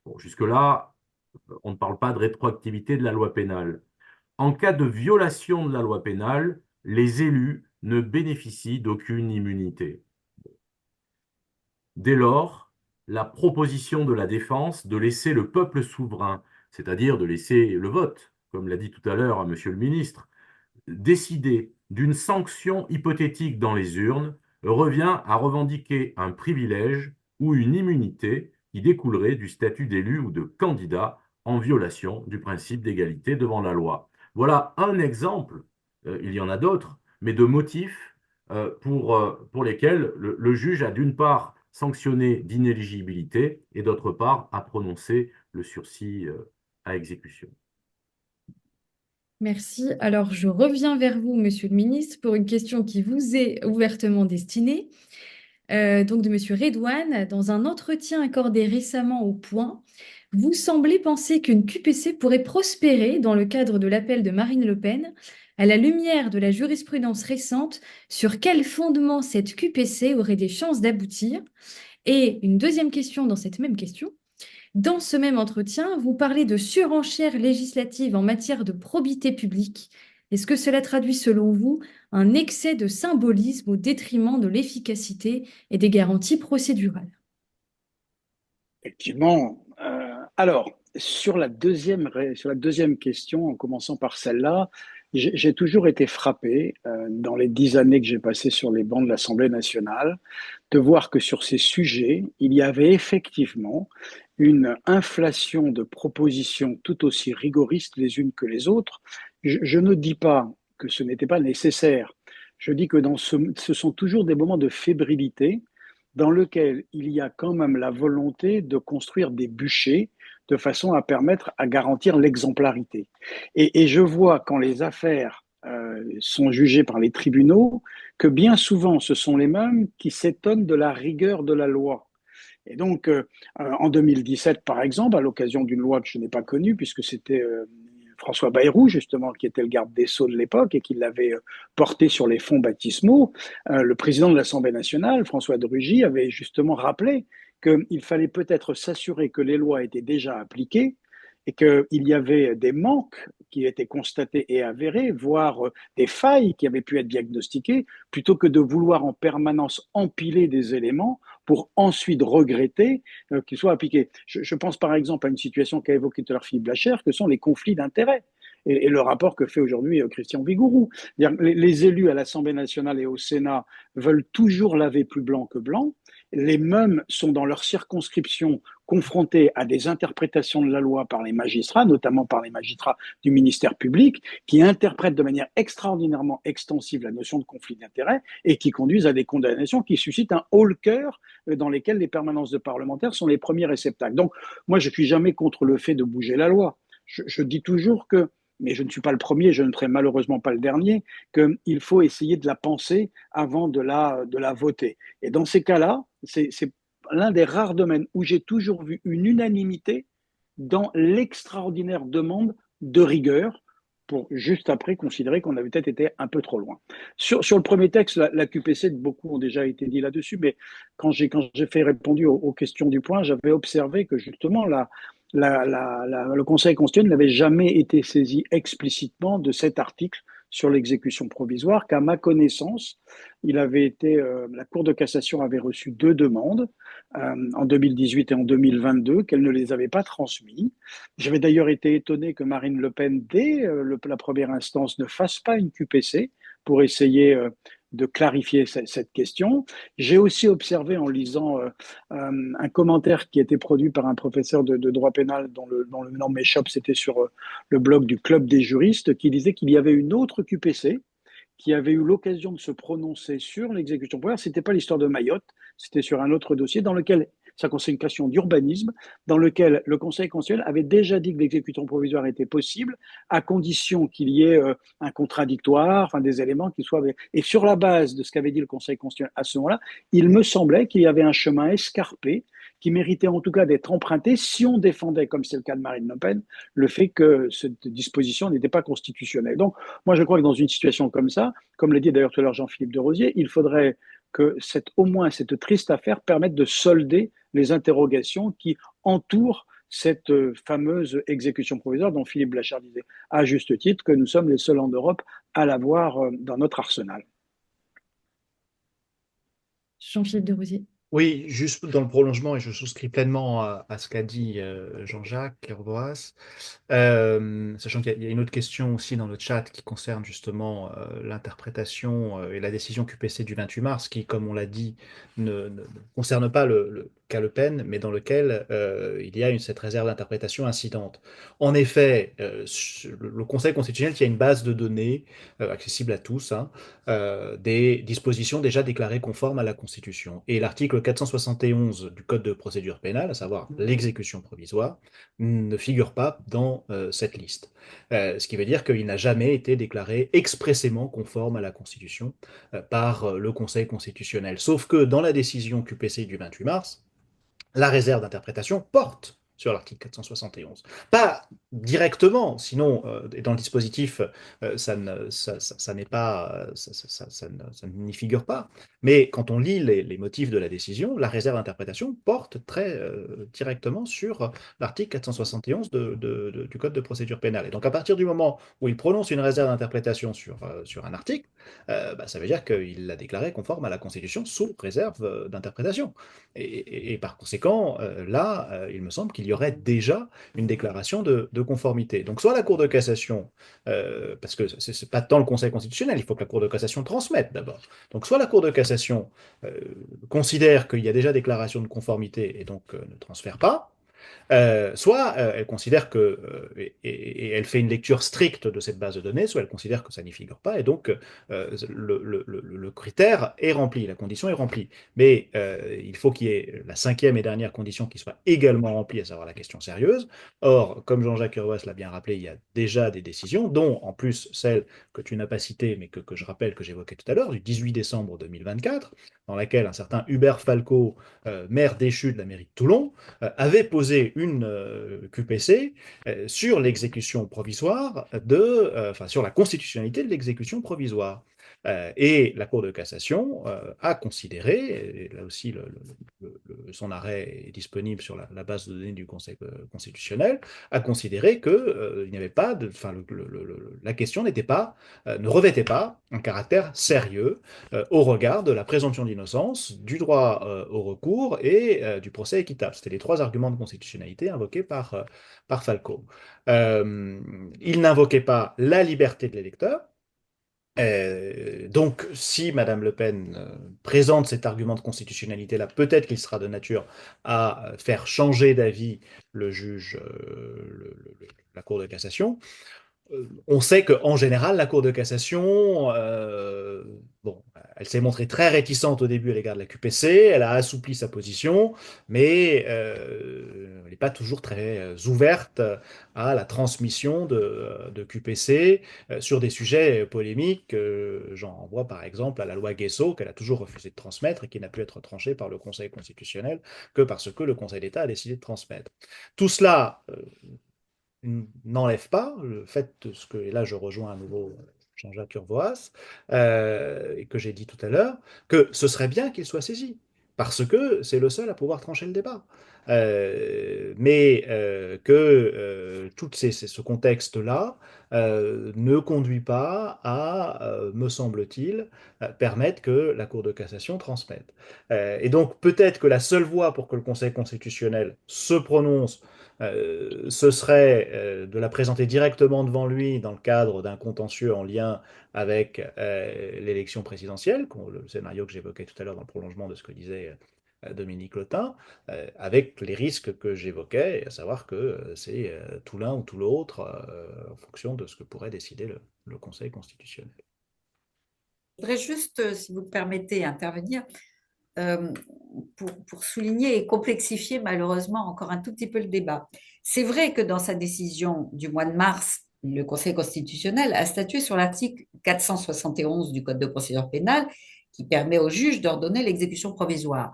Bon, jusque-là, on ne parle pas de rétroactivité de la loi pénale. En cas de violation de la loi pénale, les élus ne bénéficient d'aucune immunité. Dès lors, la proposition de la défense de laisser le peuple souverain, c'est-à-dire de laisser le vote, comme l'a dit tout à l'heure à Monsieur le ministre, décider d'une sanction hypothétique dans les urnes revient à revendiquer un privilège ou une immunité qui découlerait du statut d'élu ou de candidat en violation du principe d'égalité devant la loi. Voilà un exemple, il y en a d'autres, mais de motifs pour lesquels le juge a d'une part sanctionné d'inéligibilité et d'autre part a prononcé le sursis à exécution. Merci. Alors, je reviens vers vous, Monsieur le ministre, pour une question qui vous est ouvertement destinée. Donc de Monsieur Redouane, dans un entretien accordé récemment au Point, vous semblez penser qu'une QPC pourrait prospérer dans le cadre de l'appel de Marine Le Pen. À la lumière de la jurisprudence récente, sur quel fondement cette QPC aurait des chances d'aboutir? Et une deuxième question dans cette même question. Dans ce même entretien, vous parlez de surenchère législative en matière de probité publique. Est-ce que cela traduit, selon vous, un excès de symbolisme au détriment de l'efficacité et des garanties procédurales? Effectivement. Alors, sur la deuxième question, en commençant par celle-là, j'ai toujours été frappé, dans les 10 années que j'ai passées sur les bancs de l'Assemblée nationale, de voir que sur ces sujets, il y avait effectivement une inflation de propositions tout aussi rigoristes les unes que les autres. Je ne dis pas que ce n'était pas nécessaire. Je dis que ce sont toujours des moments de fébrilité dans lequel il y a quand même la volonté de construire des bûchers de façon à permettre à garantir l'exemplarité. Et je vois quand les affaires sont jugées par les tribunaux que bien souvent ce sont les mêmes qui s'étonnent de la rigueur de la loi. Et donc, en 2017, par exemple, à l'occasion d'une loi que je n'ai pas connue, puisque c'était François Bayrou, justement, qui était le garde des Sceaux de l'époque et qui l'avait porté sur les fonds baptismaux, le président de l'Assemblée nationale, François de Rugy, avait justement rappelé qu'il fallait peut-être s'assurer que les lois étaient déjà appliquées et qu'il y avait des manques qui étaient constatés et avérés, voire des failles qui avaient pu être diagnostiquées, plutôt que de vouloir en permanence empiler des éléments pour ensuite regretter qu'ils soient appliqués. Je pense par exemple à une situation qu'a évoquée tout à l'heure Philippe Blacher, que sont les conflits d'intérêts. Et le rapport que fait aujourd'hui Christian Vigourou. Les élus à l'Assemblée nationale et au Sénat veulent toujours laver plus blanc que blanc. Les mêmes sont dans leur circonscription confrontés à des interprétations de la loi par les magistrats, notamment par les magistrats du ministère public, qui interprètent de manière extraordinairement extensive la notion de conflit d'intérêts et qui conduisent à des condamnations qui suscitent un haut-le-cœur dans lesquels les permanences de parlementaires sont les premiers réceptacles. Donc, moi, je ne suis jamais contre le fait de bouger la loi. Je dis toujours que, mais je ne suis pas le premier, je ne serai malheureusement pas le dernier, qu'il faut essayer de la penser avant de la voter. Et dans ces cas-là, c'est l'un des rares domaines où j'ai toujours vu une unanimité dans l'extraordinaire demande de rigueur pour juste après considérer qu'on avait peut-être été un peu trop loin. Sur le premier texte, la QPC, beaucoup ont déjà été dit là-dessus, mais quand j'ai fait répondu aux questions du point, j'avais observé que justement le Conseil constitutionnel n'avait jamais été saisi explicitement de cet article sur l'exécution provisoire, qu'à ma connaissance, la Cour de cassation avait reçu 2 demandes en 2018 et en 2022, qu'elle ne les avait pas transmises. J'avais d'ailleurs été étonné que Marine Le Pen, dès la première instance, ne fasse pas une QPC pour essayer de clarifier cette question. J'ai aussi observé en lisant un commentaire qui a été produit par un professeur de droit pénal dont le nom m'échappe, c'était sur le blog du Club des juristes, qui disait qu'il y avait une autre QPC qui avait eu l'occasion de se prononcer sur l'exécution provisoire. Ce n'était pas l'histoire de Mayotte, c'était sur un autre dossier dans lequel, ça concerne une question d'urbanisme, dans lequel le Conseil constitutionnel avait déjà dit que l'exécution provisoire était possible, à condition qu'il y ait un contradictoire, enfin des éléments qui soient... Et sur la base de ce qu'avait dit le Conseil constitutionnel à ce moment-là, il me semblait qu'il y avait un chemin escarpé qui méritait en tout cas d'être emprunté si on défendait, comme c'est le cas de Marine Le Pen, le fait que cette disposition n'était pas constitutionnelle. Donc, moi, je crois que dans une situation comme ça, comme l'a dit d'ailleurs tout à l'heure Jean-Philippe de Rosier, il faudrait que au moins cette triste affaire permette de solder les interrogations qui entourent cette fameuse exécution provisoire dont Philippe Blachard disait à juste titre que nous sommes les seuls en Europe à l'avoir dans notre arsenal. Jean-Philippe de Rosier. Oui, juste dans le prolongement, et je souscris pleinement à ce qu'a dit Jean-Jacques Kervoas, sachant qu'il y a une autre question aussi dans le chat qui concerne justement l'interprétation et la décision QPC du 28 mars, qui, comme on l'a dit, ne concerne pas cas Le Pen, mais dans lequel il y a cette réserve d'interprétation incidente. En effet, le Conseil constitutionnel tient une base de données accessible à tous, hein, des dispositions déjà déclarées conformes à la Constitution. Et l'article 471 du Code de procédure pénale, à savoir l'exécution provisoire, ne figure pas dans cette liste. Ce qui veut dire qu'il n'a jamais été déclaré expressément conforme à la Constitution par le Conseil constitutionnel. Sauf que dans la décision QPC du 28 mars, la réserve d'interprétation porte sur l'article 471. Pas directement, sinon, dans le dispositif, ça n'est pas, ça n'y figure pas. Mais quand on lit les motifs de la décision, la réserve d'interprétation porte très directement sur l'article 471 du Code de procédure pénale. Et donc, à partir du moment où il prononce une réserve d'interprétation sur un article, ça veut dire qu'il l'a déclaré conforme à la Constitution sous réserve d'interprétation. Et par conséquent, là, il me semble qu'il y aurait déjà une déclaration de conformité. Donc, soit la Cour de cassation, parce que ce n'est pas tant le Conseil constitutionnel, il faut que la Cour de cassation transmette d'abord. Donc, soit la Cour de cassation considère qu'il y a déjà déclaration de conformité et donc ne transfère pas, soit elle considère que, et elle fait une lecture stricte de cette base de données, soit elle considère que ça n'y figure pas, et donc le critère est rempli, la condition est remplie. Mais il faut qu'il y ait la cinquième et dernière condition qui soit également remplie, à savoir la question sérieuse. Or, comme Jean-Jacques Urvoas l'a bien rappelé, il y a déjà des décisions, dont en plus celle que tu n'as pas citée, mais que je rappelle, que j'évoquais tout à l'heure, du 18 décembre 2024, dans laquelle un certain Hubert Falco, maire déchu de la mairie de Toulon, avait posé une QPC sur l'exécution provisoire sur la constitutionnalité de l'exécution provisoire. Et la Cour de cassation a considéré, et là aussi son arrêt est disponible sur la base de données du Conseil constitutionnel, a considéré que il n'y avait pas la question n'était pas, ne revêtait pas un caractère sérieux au regard de la présomption d'innocence, du droit au recours et du procès équitable. C'était les trois arguments de constitutionnalité invoqués par Falco. Il n'invoquait pas la liberté de l'électeur. Donc, si Madame Le Pen présente cet argument de constitutionnalité-là, peut-être qu'il sera de nature à faire changer d'avis le juge, la Cour de cassation. On sait qu'en général, la Cour de cassation, bon, elle s'est montrée très réticente au début à l'égard de la QPC, elle a assoupli sa position, mais elle n'est pas toujours très ouverte à la transmission de QPC sur des sujets polémiques. J'en renvoie par exemple à la loi Guesso, qu'elle a toujours refusé de transmettre et qui n'a pu être tranchée par le Conseil constitutionnel que parce que le Conseil d'État a décidé de transmettre. Tout cela n'enlève pas le fait de ce que, et là je rejoins à nouveau Jean-Jacques Urvoas, et que j'ai dit tout à l'heure, que ce serait bien qu'il soit saisi, parce que c'est le seul à pouvoir trancher le débat. Mais que tout ce contexte-là ne conduit pas à, me semble-t-il, permettre que la Cour de cassation transmette. Et donc peut-être que la seule voie pour que le Conseil constitutionnel se prononce ce serait de la présenter directement devant lui dans le cadre d'un contentieux en lien avec l'élection présidentielle, le scénario que j'évoquais tout à l'heure dans le prolongement de ce que disait Dominique Lotin, avec les risques que j'évoquais, à savoir que c'est tout l'un ou tout l'autre en fonction de ce que pourrait décider le Conseil constitutionnel. Je voudrais juste, si vous me permettez, intervenir pour souligner et complexifier malheureusement encore un tout petit peu le débat. C'est vrai que dans sa décision du mois de mars, le Conseil constitutionnel a statué sur l'article 471 du Code de procédure pénale qui permet au juge d'ordonner l'exécution provisoire.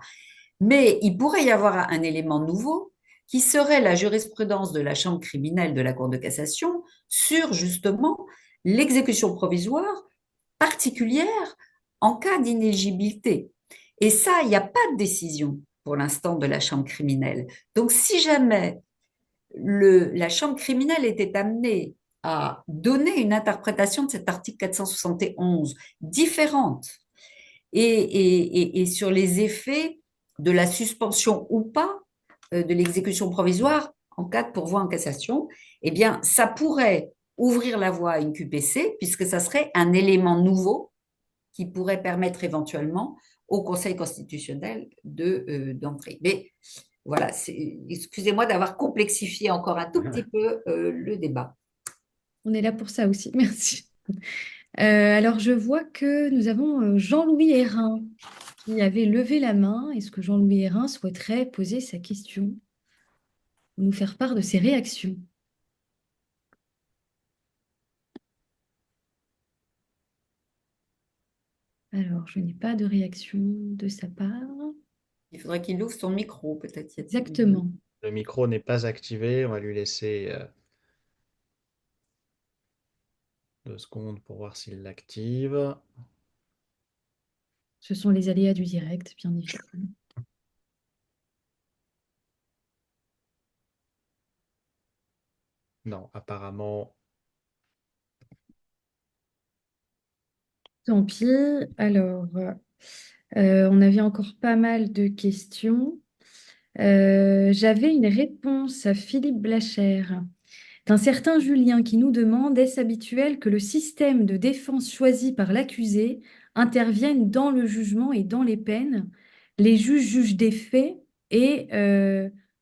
Mais il pourrait y avoir un élément nouveau qui serait la jurisprudence de la chambre criminelle de la Cour de cassation sur justement l'exécution provisoire particulière en cas d'inéligibilité. Et ça, il n'y a pas de décision pour l'instant de la chambre criminelle. Donc, si jamais la chambre criminelle était amenée à donner une interprétation de cet article 471 différente et sur les effets de la suspension ou pas de l'exécution provisoire en cas de pourvoi en cassation, eh bien, ça pourrait ouvrir la voie à une QPC puisque ça serait un élément nouveau qui pourrait permettre éventuellement au Conseil constitutionnel d'entrer. Mais voilà, excusez-moi d'avoir complexifié encore un tout petit peu le débat. On est là pour ça aussi. Merci. Alors, je vois que nous avons Jean-Louis Hérin qui avait levé la main. Est-ce que Jean-Louis Hérin souhaiterait poser sa question, nous faire part de ses réactions? Alors, je n'ai pas de réaction de sa part. Il faudrait qu'il ouvre son micro, peut-être. Exactement. Le micro n'est pas activé. On va lui laisser 2 secondes pour voir s'il l'active. Ce sont les aléas du direct, bien évidemment. Non, apparemment. Tant pis. Alors, on avait encore pas mal de questions. J'avais une réponse à Philippe Blachère d'un certain Julien qui nous demande: est-ce habituel que le système de défense choisi par l'accusé intervienne dans le jugement et dans les peines? Les juges jugent des faits et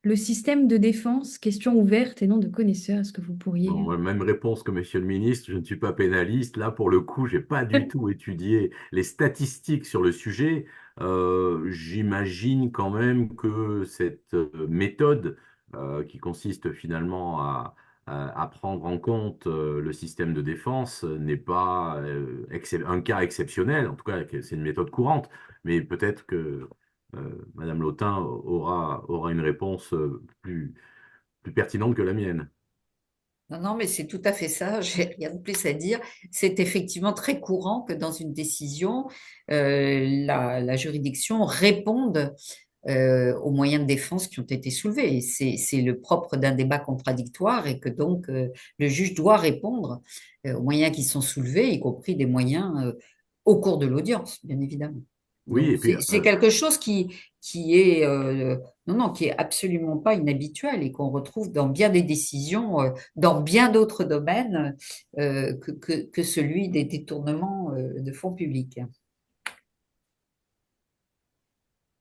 le système de défense, question ouverte et non de connaisseur. Est-ce que vous pourriez... Bon, même réponse que Monsieur le Ministre, je ne suis pas pénaliste. Là, pour le coup, j'ai pas du tout étudié les statistiques sur le sujet. J'imagine quand même que cette méthode, qui consiste finalement à prendre en compte le système de défense, n'est pas un cas exceptionnel. En tout cas, que c'est une méthode courante. Mais peut-être que Madame Lautin aura une réponse plus pertinente que la mienne. Non, non, mais c'est tout à fait ça. J'ai rien de plus à dire. C'est effectivement très courant que dans une décision, la juridiction réponde aux moyens de défense qui ont été soulevés. Et c'est le propre d'un débat contradictoire et que donc le juge doit répondre aux moyens qui sont soulevés, y compris des moyens au cours de l'audience, bien évidemment. Oui, Donc et puis c'est quelque chose qui est non, non, qui est absolument pas inhabituel et qu'on retrouve dans bien des décisions, dans bien d'autres domaines que celui des détournements de fonds publics.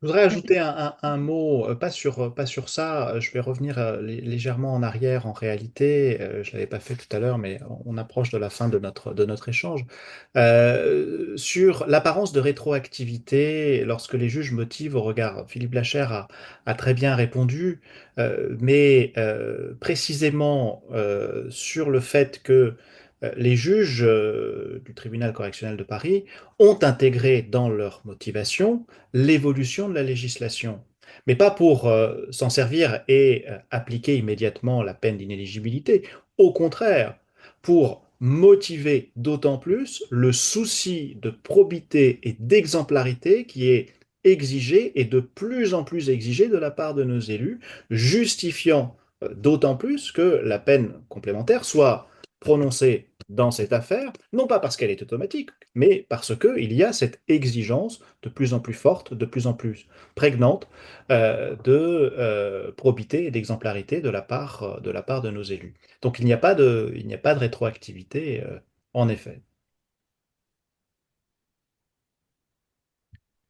Je voudrais ajouter un mot, pas sur ça. Je vais revenir légèrement en arrière en réalité. Je ne l'avais pas fait tout à l'heure, mais on approche de la fin de notre échange. Sur l'apparence de rétroactivité, lorsque les juges motivent au regard, Philippe Blachère a très bien répondu, mais précisément sur le fait que les juges du tribunal correctionnel de Paris ont intégré dans leur motivation l'évolution de la législation, mais pas pour s'en servir et appliquer immédiatement la peine d'inéligibilité. Au contraire, pour motiver d'autant plus le souci de probité et d'exemplarité qui est exigé et de plus en plus exigé de la part de nos élus, justifiant d'autant plus que la peine complémentaire soit prononcée dans cette affaire, non pas parce qu'elle est automatique, mais parce qu'il y a cette exigence de plus en plus forte, de plus en plus prégnante de probité et d'exemplarité de la part de nos élus. Donc il n'y a pas de rétroactivité, en effet.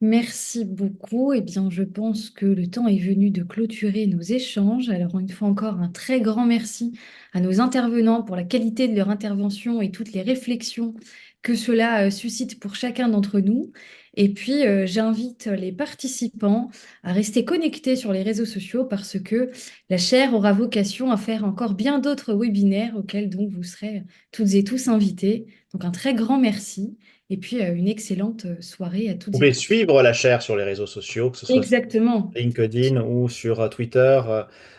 Merci beaucoup. Eh bien, je pense que le temps est venu de clôturer nos échanges. Alors, une fois encore, un très grand merci à nos intervenants pour la qualité de leur intervention et toutes les réflexions que cela suscite pour chacun d'entre nous. Et puis, j'invite les participants à rester connectés sur les réseaux sociaux parce que la chaire aura vocation à faire encore bien d'autres webinaires auxquels donc vous serez toutes et tous invités. Donc, un très grand merci. Et puis, une excellente soirée à toutes Vous et pouvez tous. suivre la chaire sur les réseaux sociaux, que ce soit sur Exactement. LinkedIn ou sur Twitter.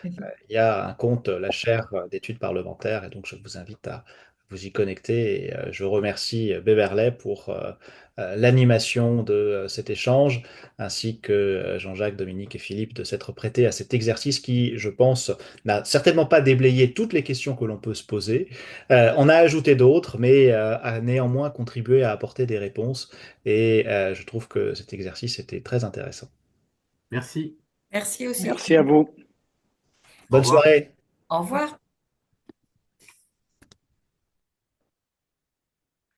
Tout à fait. Il y a un compte, la chaire d'études parlementaires, et donc je vous invite à vous y connecter. Et je remercie Béverley pour l'animation de cet échange, ainsi que Jean-Jacques, Dominique et Philippe de s'être prêtés à cet exercice qui, je pense, n'a certainement pas déblayé toutes les questions que l'on peut se poser. On a ajouté d'autres, mais a néanmoins contribué à apporter des réponses. Et je trouve que cet exercice était très intéressant. Merci. Merci aussi. Merci à vous. Au Bonne revoir. soirée. Au revoir.